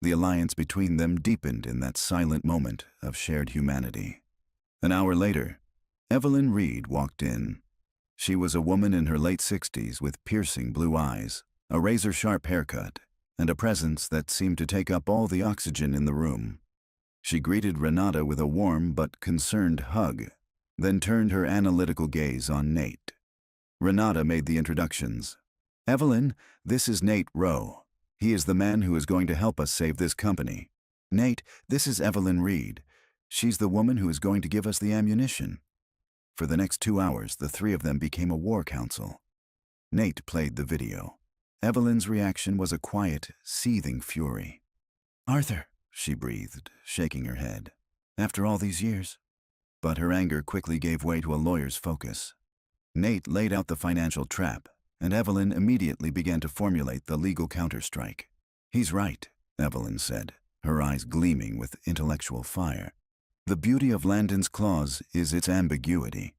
Speaker 1: The alliance between them deepened in that silent moment of shared humanity. An hour later, Evelyn Reed walked in. She was a woman in her late 60s with piercing blue eyes, a razor-sharp haircut, and a presence that seemed to take up all the oxygen in the room. She greeted Renata with a warm but concerned hug, then turned her analytical gaze on Nate. Renata made the introductions. Evelyn, this is Nate Rowe. He is the man who is going to help us save this company. Nate, this is Evelyn Reed. She's the woman who is going to give us the ammunition. For the next 2 hours, the 3 of them became a war council. Nate played the video. Evelyn's reaction was a quiet, seething fury. Arthur, she breathed, shaking her head. After all these years? But her anger quickly gave way to a lawyer's focus. Nate laid out the financial trap, and Evelyn immediately began to formulate the legal counterstrike. He's right, Evelyn said, her eyes gleaming with intellectual fire. The beauty of Landon's clause is its ambiguity.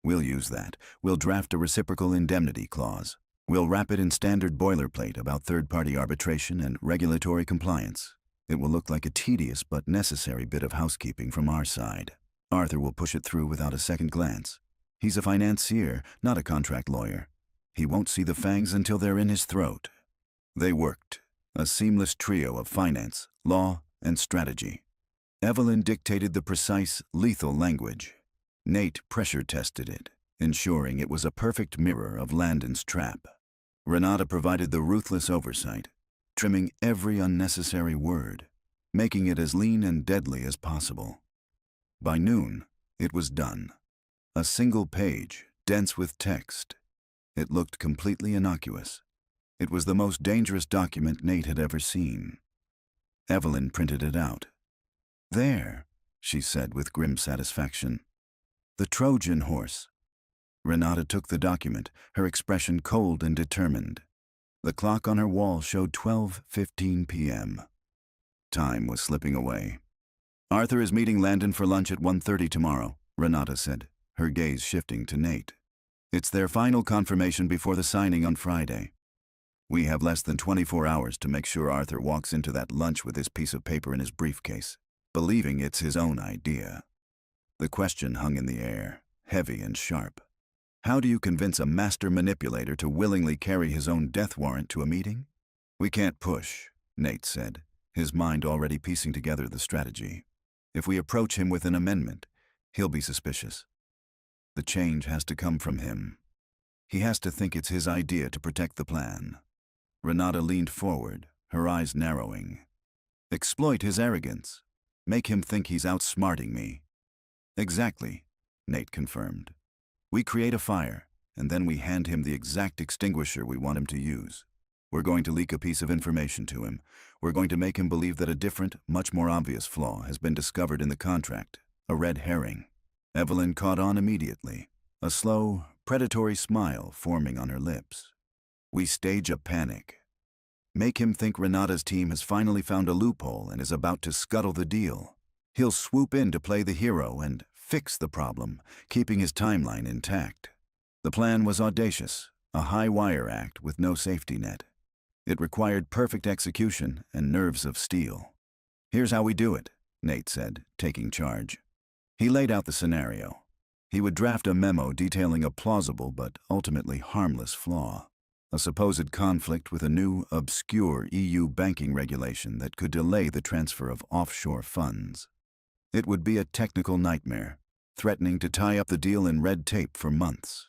Speaker 1: We'll use that. We'll draft a reciprocal indemnity clause. We'll wrap it in standard boilerplate about third-party arbitration and regulatory compliance. It will look like a tedious but necessary bit of housekeeping from our side. Arthur will push it through without a second glance. He's a financier, not a contract lawyer. He won't see the fangs until they're in his throat. They worked, a seamless trio of finance, law, and strategy. Evelyn dictated the precise, lethal language. Nate pressure-tested it, ensuring it was a perfect mirror of Landon's trap. Renata provided the ruthless oversight, trimming every unnecessary word, making it as lean and deadly as possible. By noon, it was done. A single page, dense with text. It looked completely innocuous. It was the most dangerous document Nate had ever seen. Evelyn printed it out. "There," she said with grim satisfaction. "The Trojan horse." Renata took the document, her expression cold and determined. The clock on her wall showed 12:15 p.m. Time was slipping away. "Arthur is meeting Landon for lunch at 1:30 tomorrow," Renata said, her gaze shifting to Nate. "It's their final confirmation before the signing on Friday. We have less than 24 hours to make sure Arthur walks into that lunch with his piece of paper in his briefcase, believing it's his own idea." The question hung in the air, heavy and sharp. How do you convince a master manipulator to willingly carry his own death warrant to a meeting? "We can't push," Nate said, his mind already piecing together the strategy. "If we approach him with an amendment, he'll be suspicious. The change has to come from him. He has to think it's his idea to protect the plan." Renata leaned forward, her eyes narrowing. "Exploit his arrogance. Make him think he's outsmarting me." "Exactly," Nate confirmed. "We create a fire, and then we hand him the exact extinguisher we want him to use. We're going to leak a piece of information to him. We're going to make him believe that a different, much more obvious flaw has been discovered in the contract, a red herring." Evelyn caught on immediately, a slow, predatory smile forming on her lips. "We stage a panic. Make him think Renata's team has finally found a loophole and is about to scuttle the deal. He'll swoop in to play the hero and fix the problem, keeping his timeline intact." The plan was audacious, a high-wire act with no safety net. It required perfect execution and nerves of steel. "Here's how we do it," Nate said, taking charge. He laid out the scenario. He would draft a memo detailing a plausible but ultimately harmless flaw. A supposed conflict with a new, obscure EU banking regulation that could delay the transfer of offshore funds. It would be a technical nightmare, threatening to tie up the deal in red tape for months.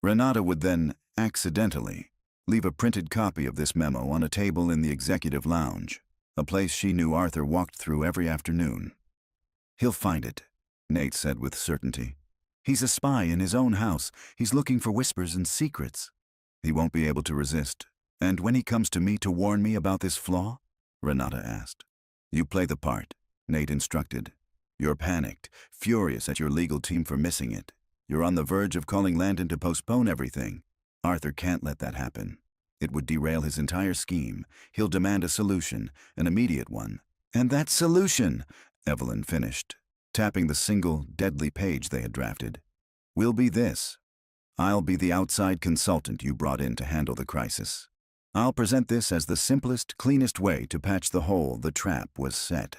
Speaker 1: Renata would then, accidentally, leave a printed copy of this memo on a table in the executive lounge, a place she knew Arthur walked through every afternoon. "He'll find it," Nate said with certainty. "He's a spy in his own house. He's looking for whispers and secrets. He won't be able to resist. And when he comes to me to warn me about this flaw?" Renata asked. "You play the part," Nate instructed. "You're panicked, furious at your legal team for missing it. You're on the verge of calling Landon to postpone everything. Arthur can't let that happen. It would derail his entire scheme. He'll demand a solution, an immediate one." "And that solution," Evelyn finished, tapping the single, deadly page they had drafted, "will be this. I'll be the outside consultant you brought in to handle the crisis. I'll present this as the simplest, cleanest way to patch the hole the trap was set."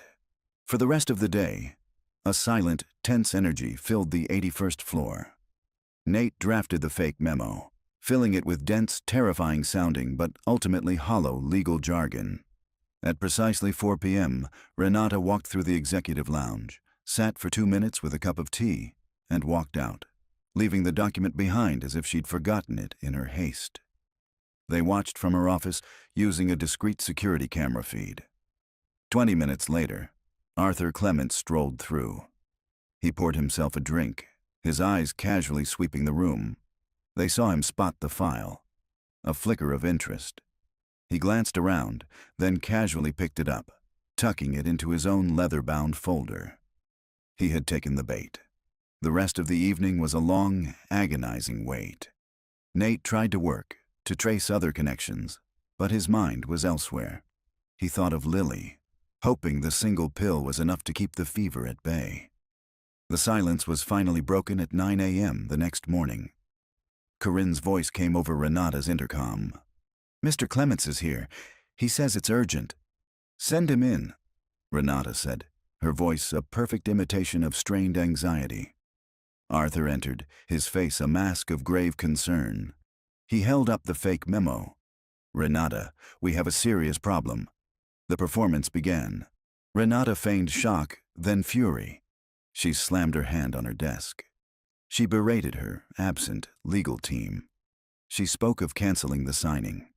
Speaker 1: For the rest of the day, a silent, tense energy filled the 81st floor. Nate drafted the fake memo, filling it with dense, terrifying-sounding but ultimately hollow legal jargon. At precisely 4 p.m., Renata walked through the executive lounge, sat for 2 minutes with a cup of tea, and walked out, leaving the document behind as if she'd forgotten it in her haste. They watched from her office using a discreet security camera feed. 20 minutes later, Arthur Clement strolled through. He poured himself a drink, his eyes casually sweeping the room. They saw him spot the file. A flicker of interest. He glanced around, then casually picked it up, tucking it into his own leather-bound folder. He had taken the bait. The rest of the evening was a long, agonizing wait. Nate tried to work, to trace other connections, but his mind was elsewhere. He thought of Lily, hoping the single pill was enough to keep the fever at bay. The silence was finally broken at 9 a.m. the next morning. Corinne's voice came over Renata's intercom. "Mr. Clements is here. He says it's urgent." "Send him in," Renata said, her voice a perfect imitation of strained anxiety. Arthur entered, his face a mask of grave concern. He held up the fake memo. "Renata, we have a serious problem." The performance began. Renata feigned shock, then fury. She slammed her hand on her desk. She berated her absent legal team. She spoke of canceling the signing.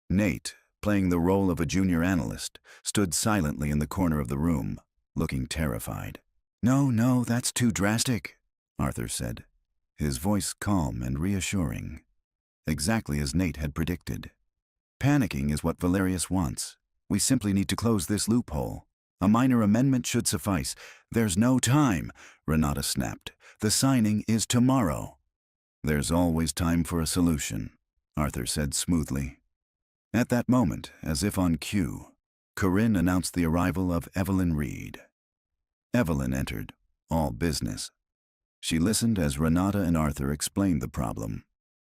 Speaker 1: Nate, playing the role of a junior analyst, stood silently in the corner of the room, looking terrified. No, that's too drastic," Arthur said, his voice calm and reassuring. Exactly as Nate had predicted. "Panicking is what Valerius wants. We simply need to close this loophole. A minor amendment should suffice." "There's no time," Renata snapped. "The signing is tomorrow." "There's always time for a solution," Arthur said smoothly. At that moment, as if on cue, Corinne announced the arrival of Evelyn Reed. Evelyn entered, all business. She listened as Renata and Arthur explained the problem.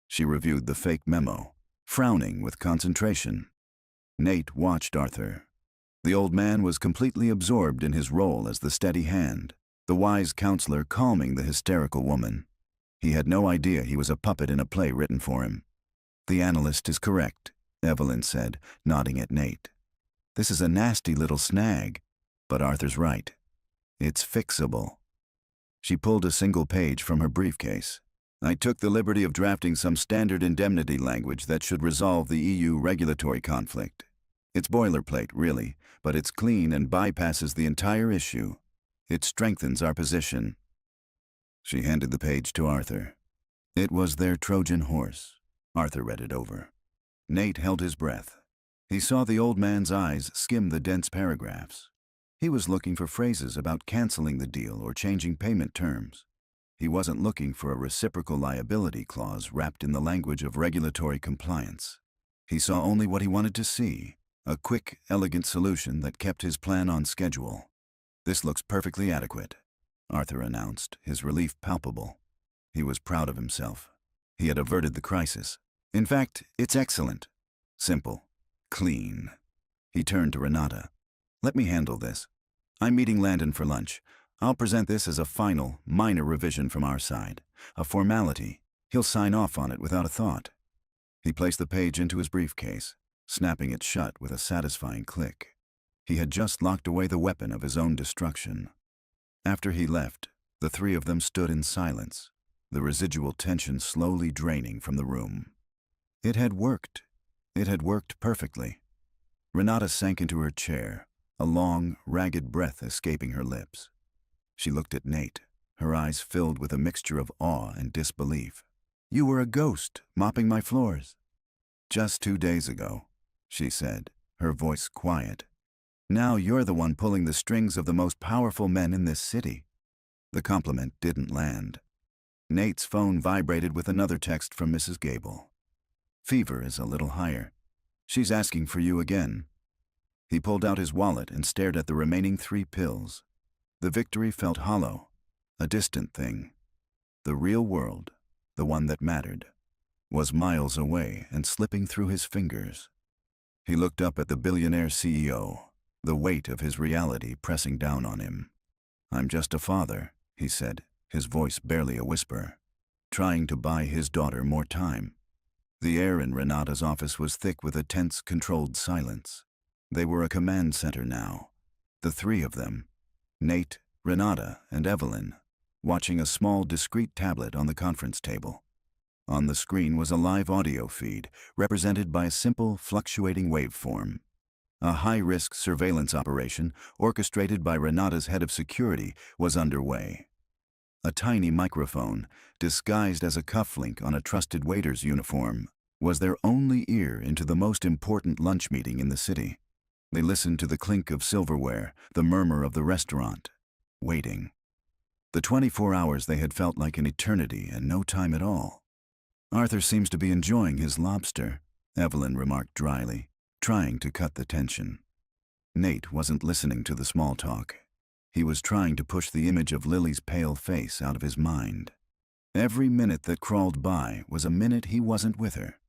Speaker 1: She reviewed the fake memo, frowning with concentration. Nate watched Arthur. The old man was completely absorbed in his role as the steady hand, the wise counselor calming the hysterical woman. He had no idea he was a puppet in a play written for him. "The analyst is correct," Evelyn said, nodding at Nate. "This is a nasty little snag, but Arthur's right. It's fixable." She pulled a single page from her briefcase. "I took the liberty of drafting some standard indemnity language that should resolve the EU regulatory conflict. It's boilerplate, really, but it's clean and bypasses the entire issue. It strengthens our position." She handed the page to Arthur. It was their Trojan horse. Arthur read it over. Nate held his breath. He saw the old man's eyes skim the dense paragraphs. He was looking for phrases about canceling the deal or changing payment terms. He wasn't looking for a reciprocal liability clause wrapped in the language of regulatory compliance. He saw only what he wanted to see, a quick, elegant solution that kept his plan on schedule. "This looks perfectly adequate," Arthur announced, his relief palpable. He was proud of himself. He had averted the crisis. "In fact, it's excellent. Simple. Clean." He turned to Renata. "Let me handle this. I'm meeting Landon for lunch. I'll present this as a final, minor revision from our side. A formality. He'll sign off on it without a thought." He placed the page into his briefcase, snapping it shut with a satisfying click. He had just locked away the weapon of his own destruction. After he left, the three of them stood in silence, the residual tension slowly draining from the room. It had worked. It had worked perfectly. Renata sank into her chair, a long, ragged breath escaping her lips. She looked at Nate, her eyes filled with a mixture of awe and disbelief. "You were a ghost, mopping my floors." "Just 2 days ago," she said, her voice quiet. "Now you're the one pulling the strings of the most powerful men in this city." The compliment didn't land. Nate's phone vibrated with another text from Mrs. Gable. "Fever is a little higher. She's asking for you again." He pulled out his wallet and stared at the remaining 3 pills. The victory felt hollow, a distant thing. The real world, the one that mattered, was miles away and slipping through his fingers. He looked up at the billionaire CEO, the weight of his reality pressing down on him. "I'm just a father," he said, his voice barely a whisper, trying to buy his daughter more time. The air in Renata's office was thick with a tense, controlled silence. They were a command center now, the 3 of them, Nate, Renata, and Evelyn, watching a small, discreet tablet on the conference table. On the screen was a live audio feed, represented by a simple, fluctuating waveform. A high-risk surveillance operation, orchestrated by Renata's head of security, was underway. A tiny microphone, disguised as a cufflink on a trusted waiter's uniform, was their only ear into the most important lunch meeting in the city. They listened to the clink of silverware, the murmur of the restaurant, waiting. The 24 hours they had felt like an eternity and no time at all. "Arthur seems to be enjoying his lobster," Evelyn remarked dryly, trying to cut the tension. Nate wasn't listening to the small talk. He was trying to push the image of Lily's pale face out of his mind. Every minute that crawled by was a minute he wasn't with her.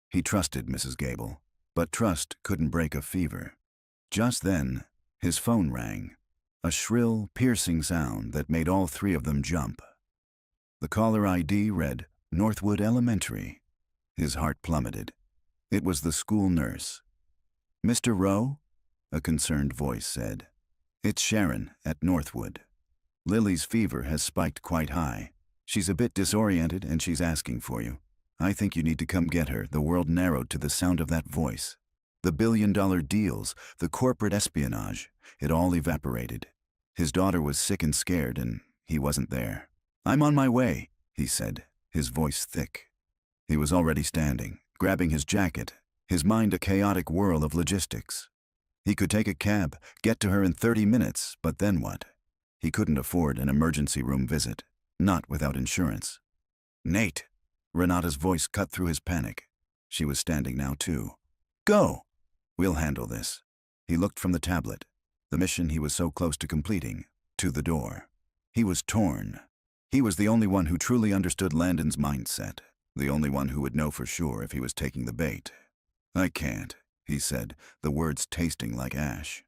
Speaker 1: He trusted Mrs. Gable, but trust couldn't break a fever. Just then, his phone rang, a shrill, piercing sound that made all three of them jump. The caller ID read, Northwood Elementary. His heart plummeted. It was the school nurse. "Mr. Rowe?" a concerned voice said. "It's Sharon at Northwood. Lily's fever has spiked quite high. She's a bit disoriented and she's asking for you. I think you need to come get her." The world narrowed to the sound of that voice. The billion-dollar deals, the corporate espionage, it all evaporated. His daughter was sick and scared, and he wasn't there. "I'm on my way," he said, his voice thick. He was already standing, grabbing his jacket, his mind a chaotic whirl of logistics. He could take a cab, get to her in 30 minutes, but then what? He couldn't afford an emergency room visit, not without insurance. "Nate!" Renata's voice cut through his panic. She was standing now, too. "Go! We'll handle this." He looked from the tablet, the mission he was so close to completing, to the door. He was torn. He was the only one who truly understood Landon's mindset, the only one who would know for sure if he was taking the bait. "I can't," he said, the words tasting like ash.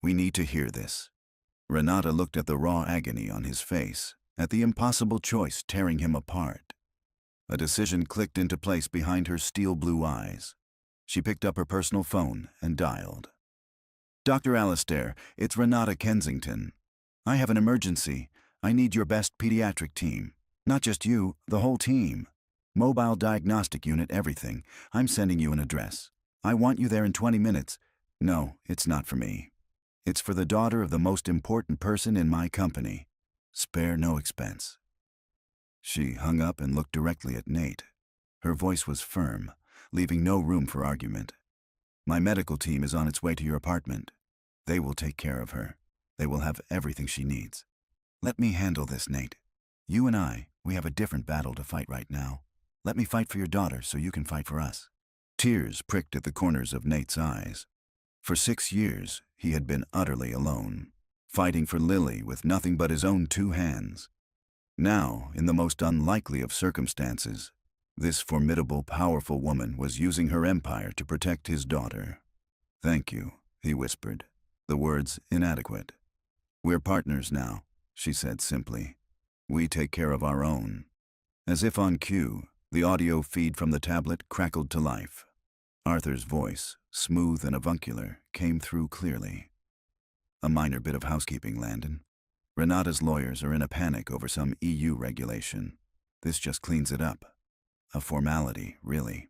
Speaker 1: "We need to hear this." Renata looked at the raw agony on his face, at the impossible choice tearing him apart. A decision clicked into place behind her steel blue eyes. She picked up her personal phone and dialed. "Dr. Alistair, it's Renata Kensington. I have an emergency. I need your best pediatric team. Not just you, the whole team. Mobile diagnostic unit, everything. I'm sending you an address. I want you there in 20 minutes. No, it's not for me. It's for the daughter of the most important person in my company. Spare no expense." She hung up and looked directly at Nate. Her voice was firm, leaving no room for argument. "My medical team is on its way to your apartment. They will take care of her. They will have everything she needs. Let me handle this, Nate. You and I, we have a different battle to fight right now. Let me fight for your daughter so you can fight for us." Tears pricked at the corners of Nate's eyes. For 6 years, he had been utterly alone, fighting for Lily with nothing but his own 2 hands. Now, in the most unlikely of circumstances, this formidable, powerful woman was using her empire to protect his daughter. "Thank you," he whispered, the words inadequate. "We're partners now," she said simply. "We take care of our own." As if on cue, the audio feed from the tablet crackled to life. Arthur's voice, smooth and avuncular, came through clearly. "A minor bit of housekeeping, Landon. Renata's lawyers are in a panic over some EU regulation. This just cleans it up. A formality, really."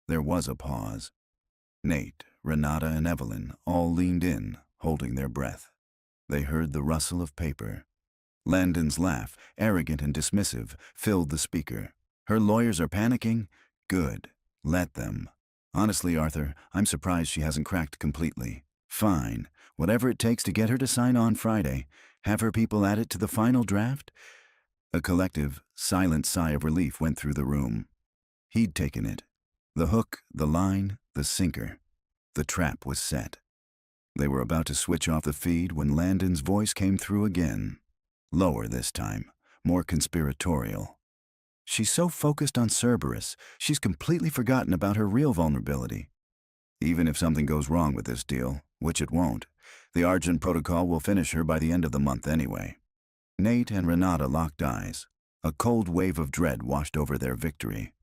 Speaker 1: There was a pause. Nate, Renata, and Evelyn all leaned in, holding their breath. They heard the rustle of paper. Landon's laugh, arrogant and dismissive, filled the speaker. "Her lawyers are panicking? Good. Let them. Honestly, Arthur, I'm surprised she hasn't cracked completely. Fine. Whatever it takes to get her to sign on Friday. Have her people add it to the final draft?" A collective, silent sigh of relief went through the room. He'd taken it. The hook, the line, the sinker. The trap was set. They were about to switch off the feed when Landon's voice came through again. Lower this time, more conspiratorial. "She's so focused on Cerberus, she's completely forgotten about her real vulnerability. Even if something goes wrong with this deal, which it won't, the Argent Protocol will finish her by the end of the month anyway." Nate and Renata locked eyes. A cold wave of dread washed over their victory.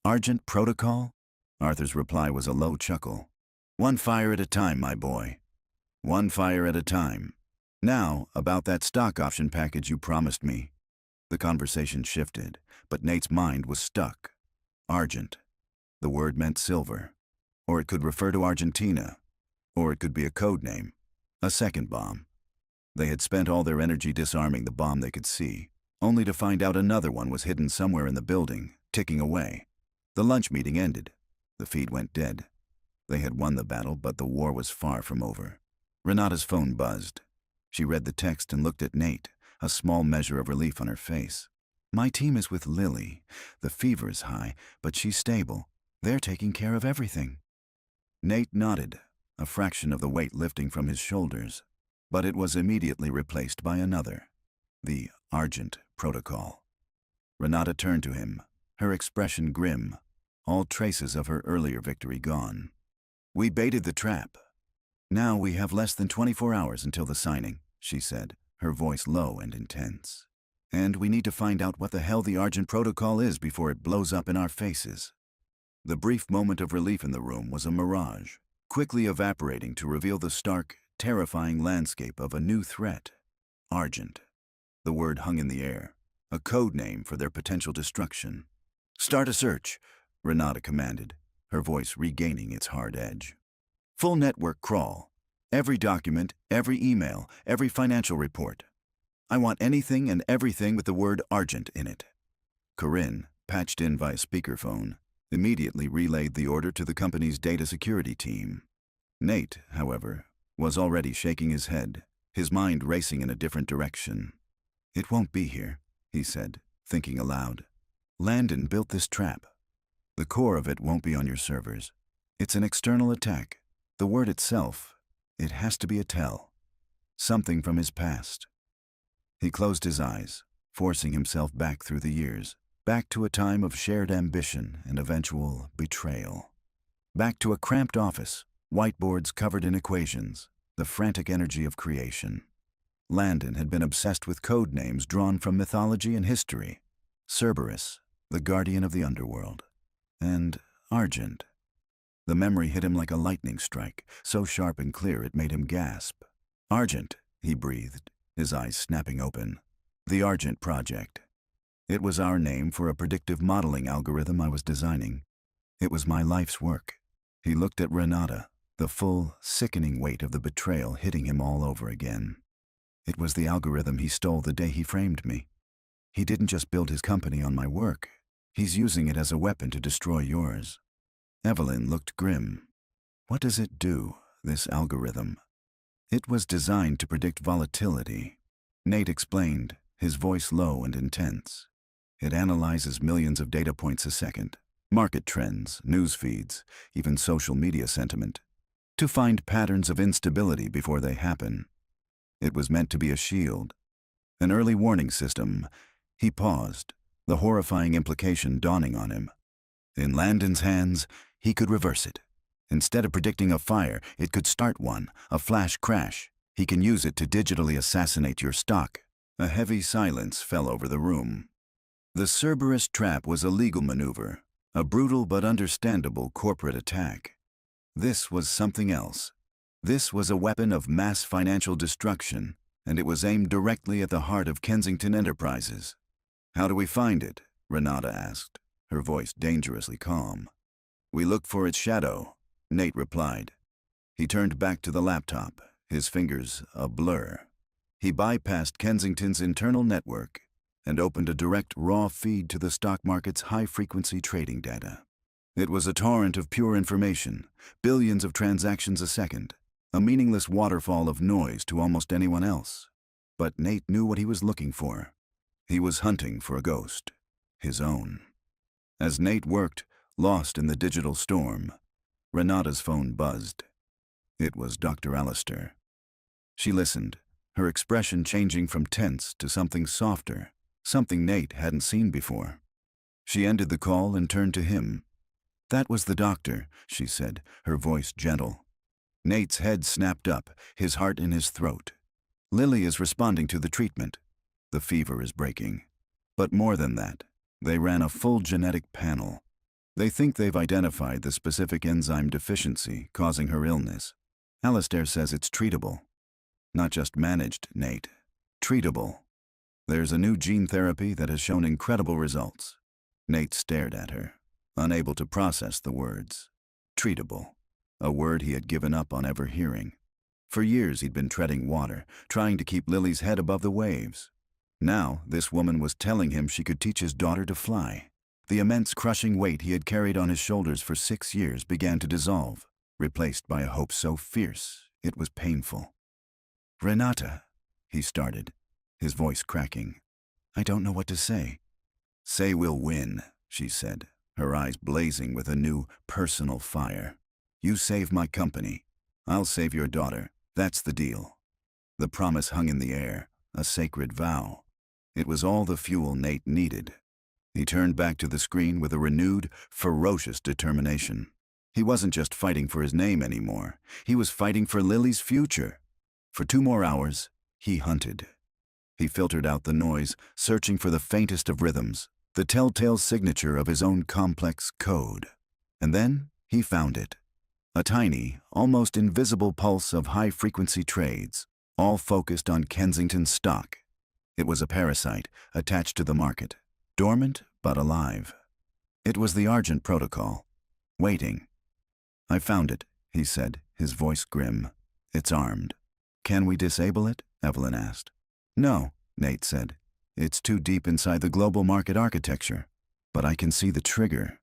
Speaker 1: "Argent Protocol?" Arthur's reply was a low chuckle. "One fire at a time, my boy. One fire at a time. Now, about that stock option package you promised me." The conversation shifted, but Nate's mind was stuck. Argent. The word meant silver. Or it could refer to Argentina. Or it could be a code name. A second bomb. They had spent all their energy disarming the bomb they could see, only to find out another one was hidden somewhere in the building, ticking away. The lunch meeting ended. The feed went dead. They had won the battle, but the war was far from over. Renata's phone buzzed. She read the text and looked at Nate, a small measure of relief on her face. "My team is with Lily. The fever is high, but she's stable. They're taking care of everything." Nate nodded, a fraction of the weight lifting from his shoulders. but it was immediately replaced by another, the Argent Protocol. Renata turned to him, her expression grim, all traces of her earlier victory gone. "We baited the trap. Now we have less than 24 hours until the signing," she said, her voice low and intense. "And we need to find out what the hell the Argent Protocol is before it blows up in our faces." The brief moment of relief in the room was a mirage, quickly evaporating to reveal the stark, terrifying landscape of a new threat. Argent. The word hung in the air, a code name for their potential destruction. "Start a search," Renata commanded, her voice regaining its hard edge. "Full network crawl. Every document, every email, every financial report. I want anything and everything with the word Argent in it." Corinne, patched in via speakerphone, immediately relayed the order to the company's data security team. Nate, however, was already shaking his head, his mind racing in a different direction. "It won't be here," he said, thinking aloud. "Landon built this trap. The core of it won't be on your servers. It's an external attack. The word itself, it has to be a tell. Something from his past." He closed his eyes, forcing himself back through the years, back to a time of shared ambition and eventual betrayal. Back to a cramped office, whiteboards covered in equations, the frantic energy of creation. Landon had been obsessed with code names drawn from mythology and history. Cerberus, the guardian of the underworld, and Argent. The memory hit him like a lightning strike, so sharp and clear it made him gasp. "Argent," he breathed, his eyes snapping open. "The Argent Project. It was our name for a predictive modeling algorithm I was designing. It was my life's work." He looked at Renata, the full, sickening weight of the betrayal hitting him all over again. "It was the algorithm he stole the day he framed me. He didn't just build his company on my work. He's using it as a weapon to destroy yours." Evelyn looked grim. "What does it do, this algorithm?" "It was designed to predict volatility," Nate explained, his voice low and intense. "It analyzes millions of data points a second, market trends, news feeds, even social media sentiment, to find patterns of instability before they happen. It was meant to be a shield, an early warning system." He paused, the horrifying implication dawning on him. In Landon's hands, he could reverse it. Instead of predicting a fire, it could start one, a flash crash. He can use it to digitally assassinate your stock. A heavy silence fell over the room. The Cerberus trap was a legal maneuver, a brutal but understandable corporate attack. This was something else. This was a weapon of mass financial destruction, and it was aimed directly at the heart of Kensington Enterprises. "How do we find it?" Renata asked, her voice dangerously calm. "We look for its shadow," Nate replied. He turned back to the laptop, his fingers a blur. He bypassed Kensington's internal network and opened a direct raw feed to the stock market's high-frequency trading data. It was a torrent of pure information, billions of transactions a second, a meaningless waterfall of noise to almost anyone else. But Nate knew what he was looking for. He was hunting for a ghost, his own. As Nate worked, lost in the digital storm, Renata's phone buzzed. It was Dr. Alistair. She listened, her expression changing from tense to something softer, something Nate hadn't seen before. She ended the call and turned to him. "That was the doctor," she said, her voice gentle. Nate's head snapped up, his heart in his throat. "Lily is responding to the treatment. The fever is breaking. But more than that, they ran a full genetic panel. They think they've identified the specific enzyme deficiency causing her illness. Alistair says it's treatable. Not just managed, Nate. Treatable. There's a new gene therapy that has shown incredible results." Nate stared at her, unable to process the words. Treatable. A word he had given up on ever hearing. For years he'd been treading water, trying to keep Lily's head above the waves. Now this woman was telling him she could teach his daughter to fly. The immense crushing weight he had carried on his shoulders for 6 years began to dissolve, replaced by a hope so fierce it was painful. "Renata," he started, his voice cracking. "I don't know what to say." "Say we'll win," she said, her eyes blazing with a new, personal fire. "You save my company. I'll save your daughter. That's the deal." The promise hung in the air, a sacred vow. It was all the fuel Nate needed. He turned back to the screen with a renewed, ferocious determination. He wasn't just fighting for his name anymore. He was fighting for Lily's future. For 2 more hours, he hunted. He filtered out the noise, searching for the faintest of rhythms, the telltale signature of his own complex code. And then he found it. A tiny, almost invisible pulse of high-frequency trades, all focused on Kensington stock. It was a parasite attached to the market, dormant but alive. It was the Argent Protocol, waiting. "I found it," he said, his voice grim. "It's armed." "Can we disable it?" Evelyn asked. "No," Nate said. "It's too deep inside the global market architecture. But I can see the trigger."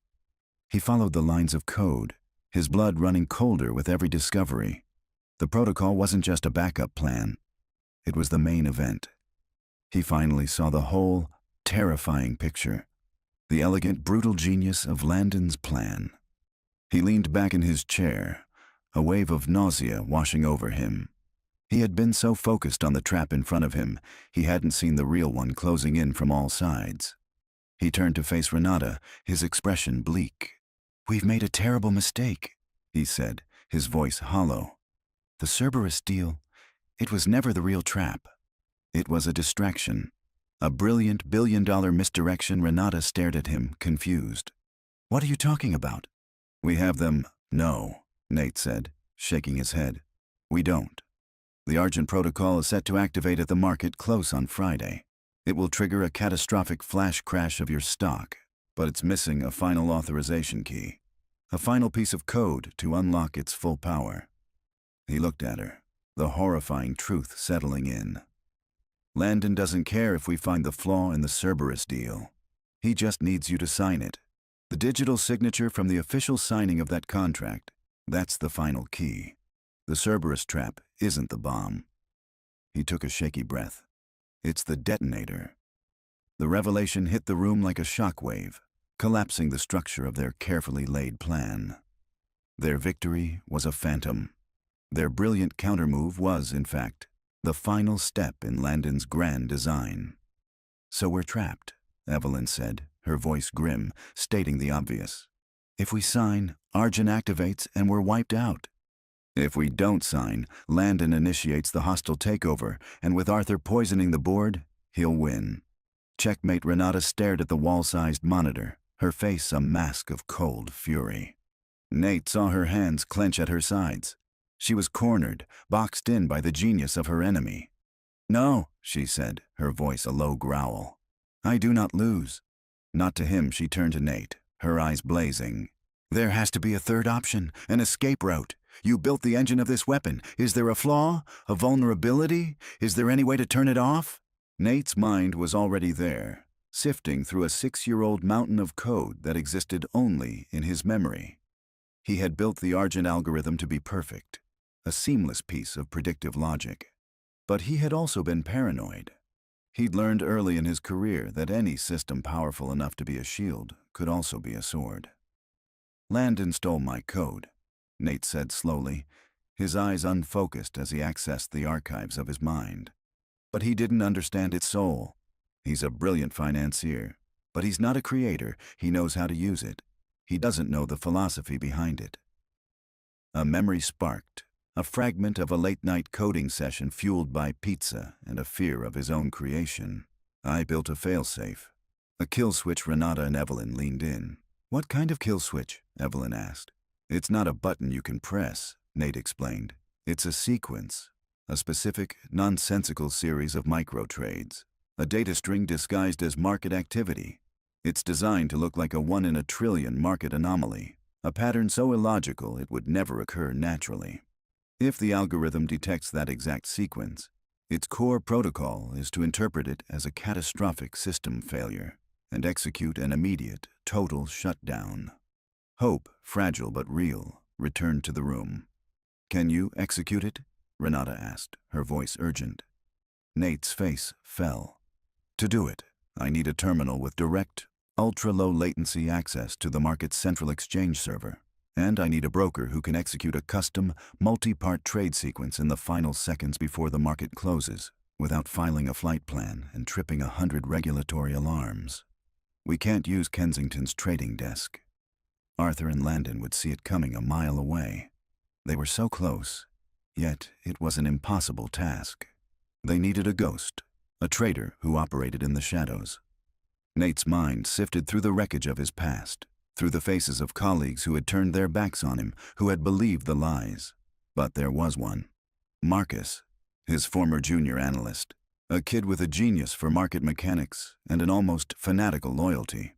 Speaker 1: He followed the lines of code, his blood running colder with every discovery. The protocol wasn't just a backup plan. It was the main event. He finally saw the whole, terrifying picture. The elegant, brutal genius of Landon's plan. He leaned back in his chair, a wave of nausea washing over him. He had been so focused on the trap in front of him, he hadn't seen the real one closing in from all sides. He turned to face Renata, his expression bleak. "We've made a terrible mistake," he said, his voice hollow. "The Cerberus deal, it was never the real trap. It was a distraction. A brilliant billion-dollar misdirection." Renata stared at him, confused. "What are you talking about?" "We have them." "No," Nate said, shaking his head. "We don't. The Argent Protocol is set to activate at the market close on Friday. It will trigger a catastrophic flash crash of your stock, but it's missing a final authorization key, a final piece of code to unlock its full power." He looked at her, the horrifying truth settling in. "Landon doesn't care if we find the flaw in the Cerberus deal. He just needs you to sign it. The digital signature from the official signing of that contract, that's the final key. The Cerberus trap isn't the bomb." He took a shaky breath. "It's the detonator." The revelation hit the room like a shockwave, collapsing the structure of their carefully laid plan. Their victory was a phantom. Their brilliant countermove was, in fact, the final step in Landon's grand design. "So we're trapped," Evelyn said, her voice grim, stating the obvious. "If we sign, Argent activates and we're wiped out. If we don't sign, Landon initiates the hostile takeover, and with Arthur poisoning the board, he'll win." Checkmate. Renata stared at the wall-sized monitor, her face a mask of cold fury. Nate saw her hands clench at her sides. She was cornered, boxed in by the genius of her enemy. "No," she said, her voice a low growl. "I do not lose." Not to him. She turned to Nate, her eyes blazing. "There has to be a third option, an escape route. You built the engine of this weapon. Is there a flaw? A vulnerability? Is there any way to turn it off?" Nate's mind was already there, sifting through a 6-year-old mountain of code that existed only in his memory. He had built the Argent algorithm to be perfect, a seamless piece of predictive logic. But he had also been paranoid. He'd learned early in his career that any system powerful enough to be a shield could also be a sword. "Landon stole my code," Nate said slowly, his eyes unfocused as he accessed the archives of his mind. "But he didn't understand its soul. He's a brilliant financier, but he's not a creator. He knows how to use it. He doesn't know the philosophy behind it." A memory sparked, a fragment of a late-night coding session fueled by pizza and a fear of his own creation. "I built a failsafe. A kill switch." Renata and Evelyn leaned in. "What kind of kill switch?" Evelyn asked. "It's not a button you can press," Nate explained. "It's a sequence, a specific, nonsensical series of micro-trades, a data string disguised as market activity. It's designed to look like a 1 in a trillion market anomaly, a pattern so illogical it would never occur naturally. If the algorithm detects that exact sequence, its core protocol is to interpret it as a catastrophic system failure and execute an immediate, total shutdown." Hope, fragile but real, returned to the room. "Can you execute it?" Renata asked, her voice urgent. Nate's face fell. "To do it, I need a terminal with direct, ultra-low latency access to the market's central exchange server. And I need a broker who can execute a custom, multi-part trade sequence in the final seconds before the market closes, without filing a flight plan and tripping 100 regulatory alarms. We can't use Kensington's trading desk. Arthur and Landon would see it coming a mile away. They were so close, yet it was an impossible task. They needed a ghost, a traitor who operated in the shadows. Nate's mind sifted through the wreckage of his past, through the faces of colleagues who had turned their backs on him, who had believed the lies. But there was one. Marcus, his former junior analyst, a kid with a genius for market mechanics and an almost fanatical loyalty.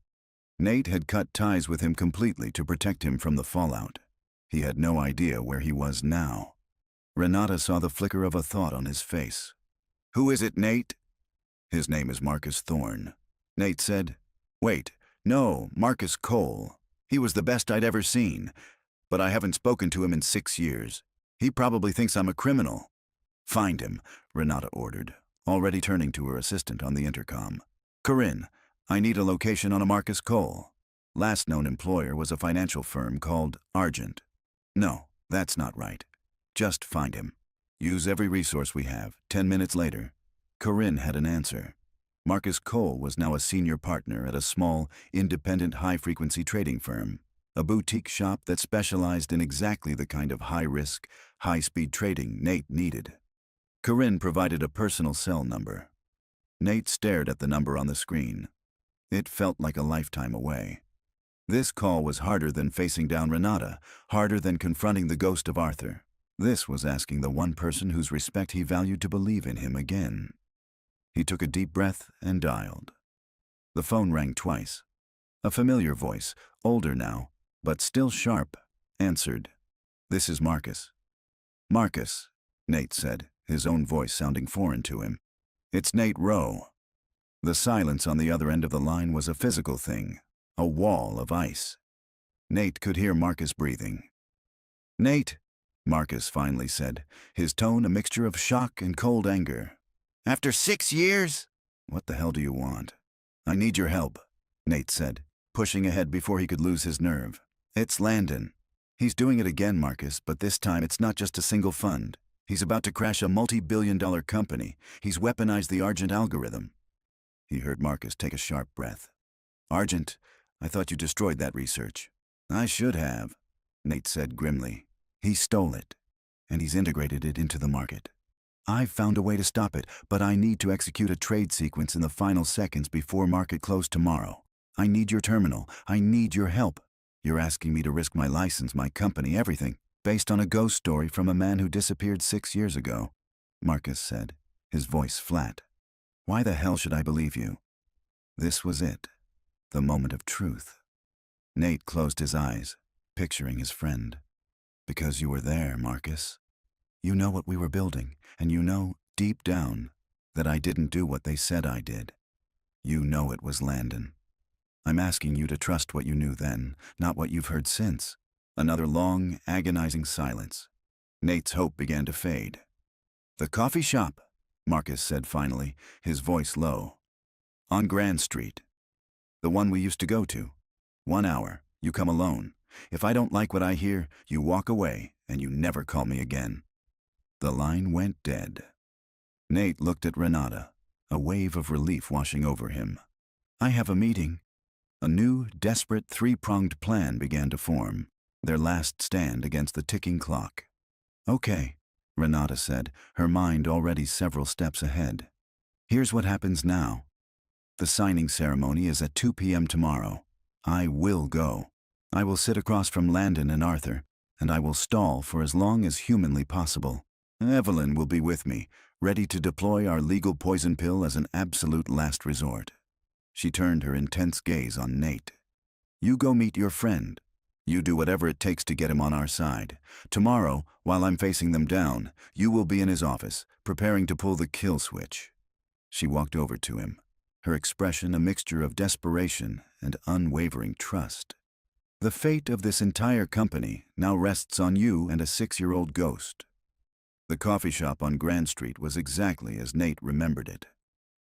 Speaker 1: Nate had cut ties with him completely to protect him from the fallout. He had no idea where he was now. Renata saw the flicker of a thought on his face. "Who is it, Nate?" "His name is Marcus Thorne." Nate said, "Wait, no, Marcus Cole. He was the best I'd ever seen, but I haven't spoken to him in 6 years. He probably thinks I'm a criminal." "Find him," Renata ordered, already turning to her assistant on the intercom. "Corinne, I need a location on a Marcus Cole. Last known employer was a financial firm called Argent." "No, that's not right. Just find him. Use every resource we have." 10 minutes later, Corinne had an answer. Marcus Cole was now a senior partner at a small, independent high-frequency trading firm, a boutique shop that specialized in exactly the kind of high-risk, high-speed trading Nate needed. Corinne provided a personal cell number. Nate stared at the number on the screen. It felt like a lifetime away. This call was harder than facing down Renata, harder than confronting the ghost of Arthur. This was asking the one person whose respect he valued to believe in him again. He took a deep breath and dialed. The phone rang twice. A familiar voice, older now, but still sharp, answered. "This is Marcus." "Marcus," Nate said, his own voice sounding foreign to him. "It's Nate Rowe." The silence on the other end of the line was a physical thing, a wall of ice. Nate could hear Marcus breathing. "Nate," Marcus finally said, his tone a mixture of shock and cold anger. "After 6 years?" "What the hell do you want?" "I need your help," Nate said, pushing ahead before he could lose his nerve. "It's Landon. He's doing it again, Marcus, but this time it's not just a single fund. He's about to crash a multi-billion-dollar company. He's weaponized the Argent algorithm." He heard Marcus take a sharp breath. "Argent? I thought you destroyed that research." "I should have," Nate said grimly. "He stole it, and he's integrated it into the market. I've found a way to stop it, but I need to execute a trade sequence in the final seconds before market close tomorrow. I need your terminal. I need your help. You're asking me to risk my license, my company, everything, based on a ghost story from a man who disappeared 6 years ago," Marcus said, his voice flat. "Why the hell should I believe you?" This was it, the moment of truth. Nate closed his eyes, picturing his friend. "Because you were there, Marcus. You know what we were building, and you know, deep down, that I didn't do what they said I did. You know it was Landon. I'm asking you to trust what you knew then, not what you've heard since." Another long, agonizing silence. Nate's hope began to fade. "The coffee shop," Marcus said finally, his voice low. "On Grand Street. The one we used to go to. 1 hour, you come alone. If I don't like what I hear, you walk away, and you never call me again." The line went dead. Nate looked at Renata, a wave of relief washing over him. "I have a meeting." A new, desperate, three-pronged plan began to form, their last stand against the ticking clock. "Okay," Renata said, her mind already several steps ahead. "Here's what happens now. The signing ceremony is at 2 p.m. tomorrow. I will go. I will sit across from Landon and Arthur, and I will stall for as long as humanly possible. Evelyn will be with me, ready to deploy our legal poison pill as an absolute last resort." She turned her intense gaze on Nate. "You go meet your friend. You do whatever it takes to get him on our side. Tomorrow, while I'm facing them down, you will be in his office, preparing to pull the kill switch." She walked over to him, her expression a mixture of desperation and unwavering trust. "The fate of this entire company now rests on you and a 6-year-old ghost." The coffee shop on Grand Street was exactly as Nate remembered it.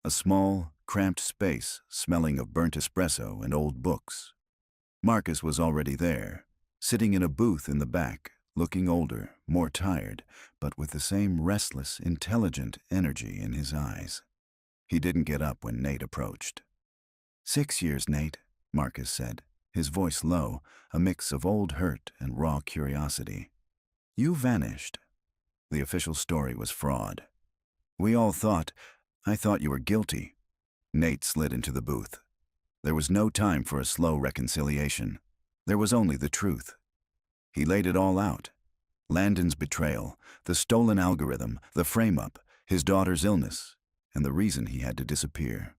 Speaker 1: A small, cramped space smelling of burnt espresso and old books. Marcus was already there, sitting in a booth in the back, looking older, more tired, but with the same restless, intelligent energy in his eyes. He didn't get up when Nate approached. 6 years, Nate, Marcus said, his voice low, a mix of old hurt and raw curiosity. You vanished. The official story was fraud. I thought you were guilty. Nate slid into the booth. There was no time for a slow reconciliation. There was only the truth. He laid it all out. Landon's betrayal, the stolen algorithm, the frame-up, his daughter's illness, and the reason he had to disappear.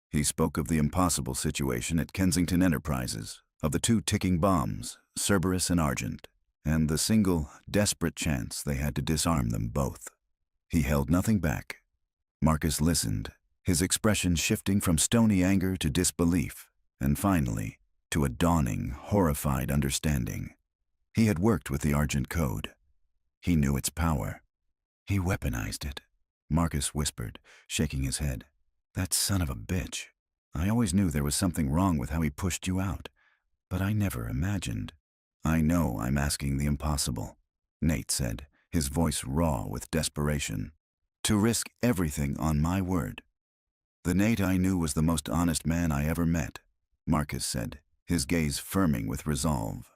Speaker 1: He spoke of the impossible situation at Kensington Enterprises, of the 2 ticking bombs, Cerberus and Argent, and the single, desperate chance they had to disarm them both. He held nothing back. Marcus listened, his expression shifting from stony anger to disbelief, and finally, to a dawning, horrified understanding. He had worked with the Argent Code. He knew its power. He weaponized it, Marcus whispered, shaking his head. That son of a bitch. I always knew there was something wrong with how he pushed you out, but I never imagined. I know I'm asking the impossible, Nate said, his voice raw with desperation. To risk everything on my word. The Nate I knew was the most honest man I ever met, Marcus said, his gaze firming with resolve.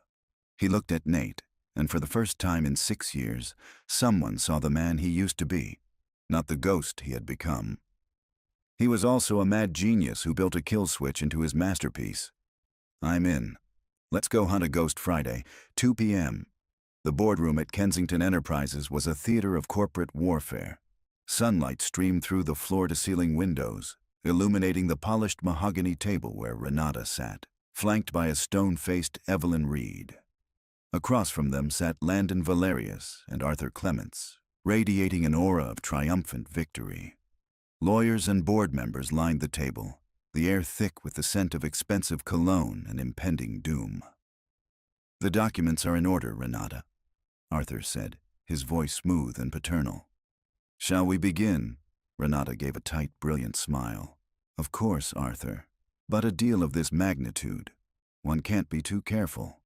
Speaker 1: He looked at Nate, and for the first time in 6 years, someone saw the man he used to be, not the ghost he had become. He was also a mad genius who built a kill switch into his masterpiece. I'm in. Let's go hunt a ghost Friday, 2 p.m. The boardroom at Kensington Enterprises was a theater of corporate warfare. Sunlight streamed through the floor-to-ceiling windows, illuminating the polished mahogany table where Renata sat, flanked by a stone-faced Evelyn Reed. Across from them sat Landon Valerius and Arthur Clements, radiating an aura of triumphant victory. Lawyers and board members lined the table, the air thick with the scent of expensive cologne and impending doom. The documents are in order, Renata, Arthur said, his voice smooth and paternal. Shall we begin? Renata gave a tight, brilliant smile. Of course, Arthur. But a deal of this magnitude. One can't be too careful.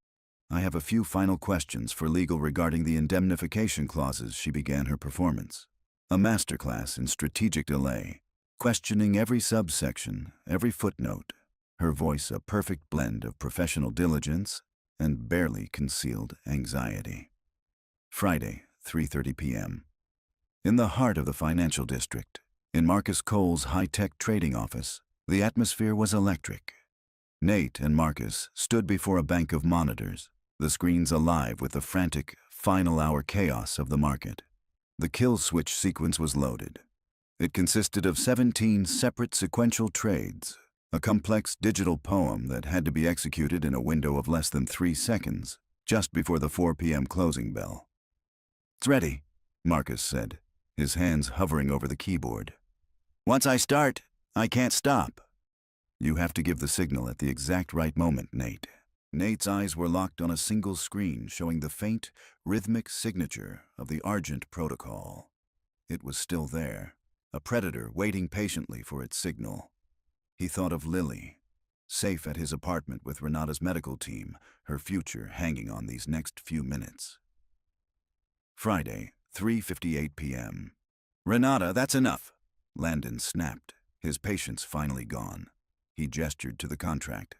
Speaker 1: I have a few final questions for legal regarding the indemnification clauses. She began her performance. A masterclass in strategic delay, questioning every subsection, every footnote, her voice a perfect blend of professional diligence and barely concealed anxiety. Friday, 3:30 p.m. In the heart of the financial district, in Marcus Cole's high-tech trading office, the atmosphere was electric. Nate and Marcus stood before a bank of monitors, the screens alive with the frantic, final-hour chaos of the market. The kill switch sequence was loaded. It consisted of 17 separate sequential trades, a complex digital poem that had to be executed in a window of less than 3 seconds, just before the 4 p.m. closing bell. It's ready, Marcus said, his hands hovering over the keyboard. Once I start, I can't stop. You have to give the signal at the exact right moment, Nate. Nate's eyes were locked on a single screen showing the faint, rhythmic signature of the Argent protocol. It was still there, a predator waiting patiently for its signal. He thought of Lily, safe at his apartment with Renata's medical team, her future hanging on these next few minutes. Friday, 3:58 p.m. Renata, that's enough, Landon snapped, his patience finally gone. He gestured to the contract.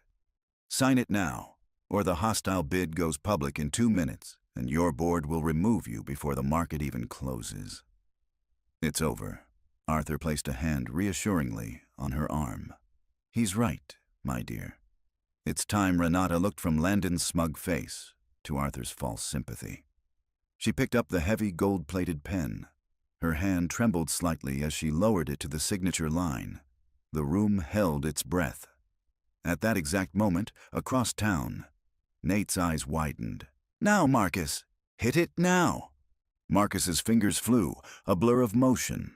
Speaker 1: Sign it now, or the hostile bid goes public in 2 minutes, and your board will remove you before the market even closes. It's over. Arthur placed a hand reassuringly on her arm. He's right, my dear. It's time. Renata looked from Landon's smug face to Arthur's false sympathy. She picked up the heavy gold-plated pen. Her hand trembled slightly as she lowered it to the signature line. The room held its breath. At that exact moment, across town, Nate's eyes widened. Now, Marcus! Hit it now! Marcus's fingers flew, a blur of motion.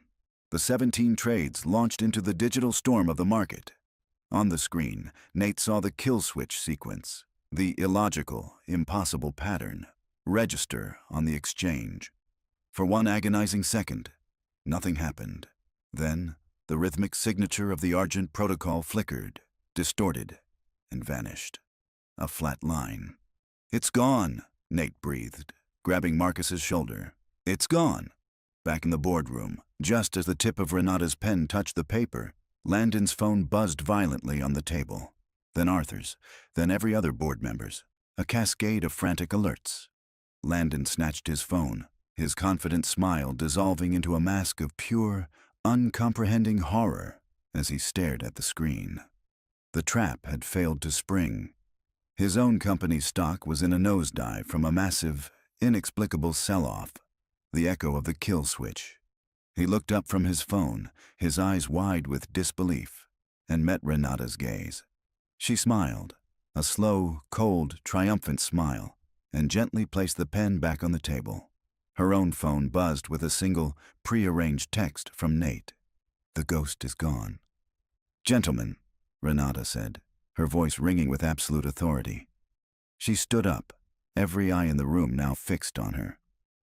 Speaker 1: The 17 trades launched into the digital storm of the market. On the screen, Nate saw the kill switch sequence, the illogical, impossible pattern, register on the exchange. For one agonizing second, nothing happened. Then, the rhythmic signature of the Argent protocol flickered, distorted, and vanished. A flat line. "It's gone," Nate breathed, grabbing Marcus's shoulder. "It's gone." Back in the boardroom, just as the tip of Renata's pen touched the paper, Landon's phone buzzed violently on the table. Then Arthur's, then every other board member's. A cascade of frantic alerts. Landon snatched his phone, his confident smile dissolving into a mask of pure, uncomprehending horror as he stared at the screen. The trap had failed to spring. His own company's stock was in a nosedive from a massive, inexplicable sell-off, the echo of the kill switch. He looked up from his phone, his eyes wide with disbelief, and met Renata's gaze. She smiled, a slow, cold, triumphant smile, and gently placed the pen back on the table. Her own phone buzzed with a single, prearranged text from Nate. "The ghost is gone." "Gentlemen," Renata said, her voice ringing with absolute authority. She stood up, every eye in the room now fixed on her.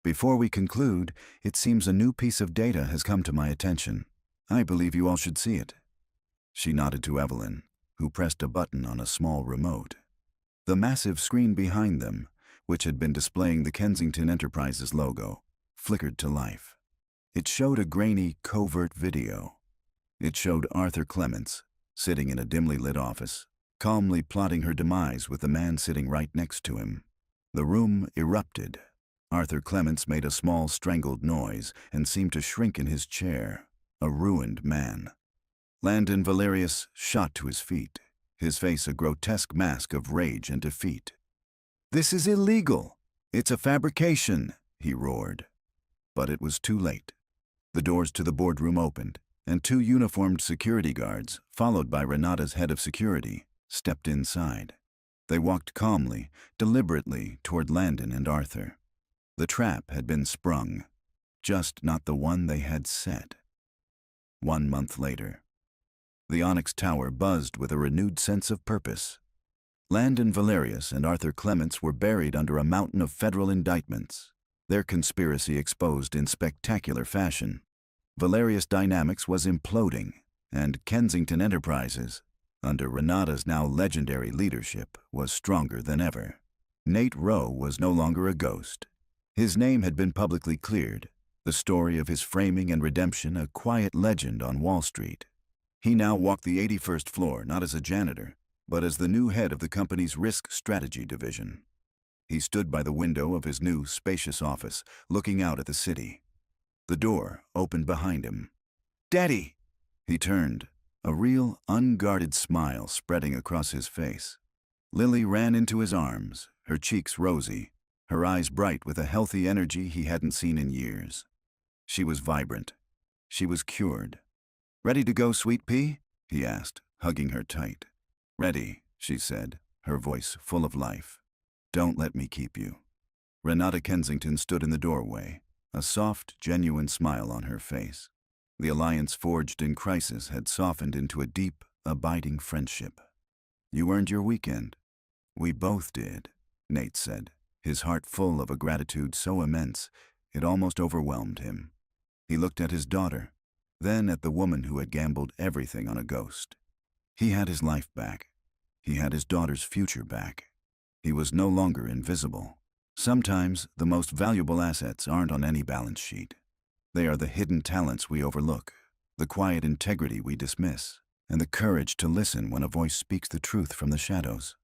Speaker 1: "Before we conclude, it seems a new piece of data has come to my attention. I believe you all should see it." She nodded to Evelyn, who pressed a button on a small remote. The massive screen behind them, which had been displaying the Kensington Enterprises logo, flickered to life. It showed a grainy, covert video. It showed Arthur Clements, sitting in a dimly lit office, calmly plotting her demise with the man sitting right next to him. The room erupted. Arthur Clements made a small, strangled noise and seemed to shrink in his chair, a ruined man. Landon Valerius shot to his feet, his face a grotesque mask of rage and defeat. "This is illegal! It's a fabrication!" he roared. But it was too late. The doors to the boardroom opened, and two uniformed security guards, followed by Renata's head of security, stepped inside. They walked calmly, deliberately toward Landon and Arthur. The trap had been sprung, just not the one they had set. 1 month later, the Onyx Tower buzzed with a renewed sense of purpose. Landon Valerius and Arthur Clements were buried under a mountain of federal indictments, their conspiracy exposed in spectacular fashion. Valerius Dynamics was imploding, and Kensington Enterprises, under Renata's now legendary leadership, was stronger than ever. Nate Rowe was no longer a ghost. His name had been publicly cleared, the story of his framing and redemption a quiet legend on Wall Street. He now walked the 81st floor not as a janitor, but as the new head of the company's risk strategy division. He stood by the window of his new, spacious office, looking out at the city. The door opened behind him. "Daddy!" He turned, a real, unguarded smile spreading across his face. Lily ran into his arms, her cheeks rosy, her eyes bright with a healthy energy he hadn't seen in years. She was vibrant. She was cured. "Ready to go, sweet pea?" he asked, hugging her tight. "Ready," she said, her voice full of life. "Don't let me keep you." Renata Kensington stood in the doorway, a soft, genuine smile on her face. The alliance forged in crisis had softened into a deep, abiding friendship. "You earned your weekend." "We both did," Nate said, his heart full of a gratitude so immense it almost overwhelmed him. He looked at his daughter, then at the woman who had gambled everything on a ghost. He had his life back. He had his daughter's future back. He was no longer invisible. Sometimes the most valuable assets aren't on any balance sheet. They are the hidden talents we overlook, the quiet integrity we dismiss, and the courage to listen when a voice speaks the truth from the shadows.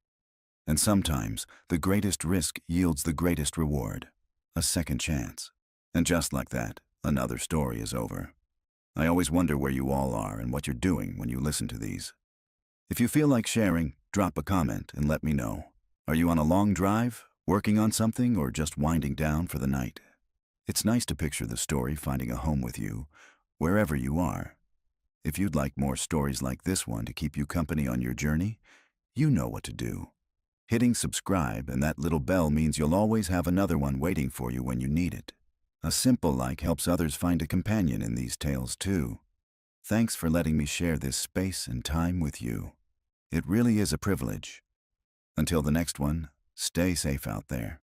Speaker 1: And sometimes the greatest risk yields the greatest reward, a second chance. And just like that, another story is over. I always wonder where you all are and what you're doing when you listen to these. If you feel like sharing, drop a comment and let me know. Are you on a long drive, working on something, or just winding down for the night? It's nice to picture the story finding a home with you, wherever you are. If you'd like more stories like this one to keep you company on your journey, you know what to do. Hitting subscribe and that little bell means you'll always have another one waiting for you when you need it. A simple like helps others find a companion in these tales too. Thanks for letting me share this space and time with you. It really is a privilege. Until the next one, stay safe out there.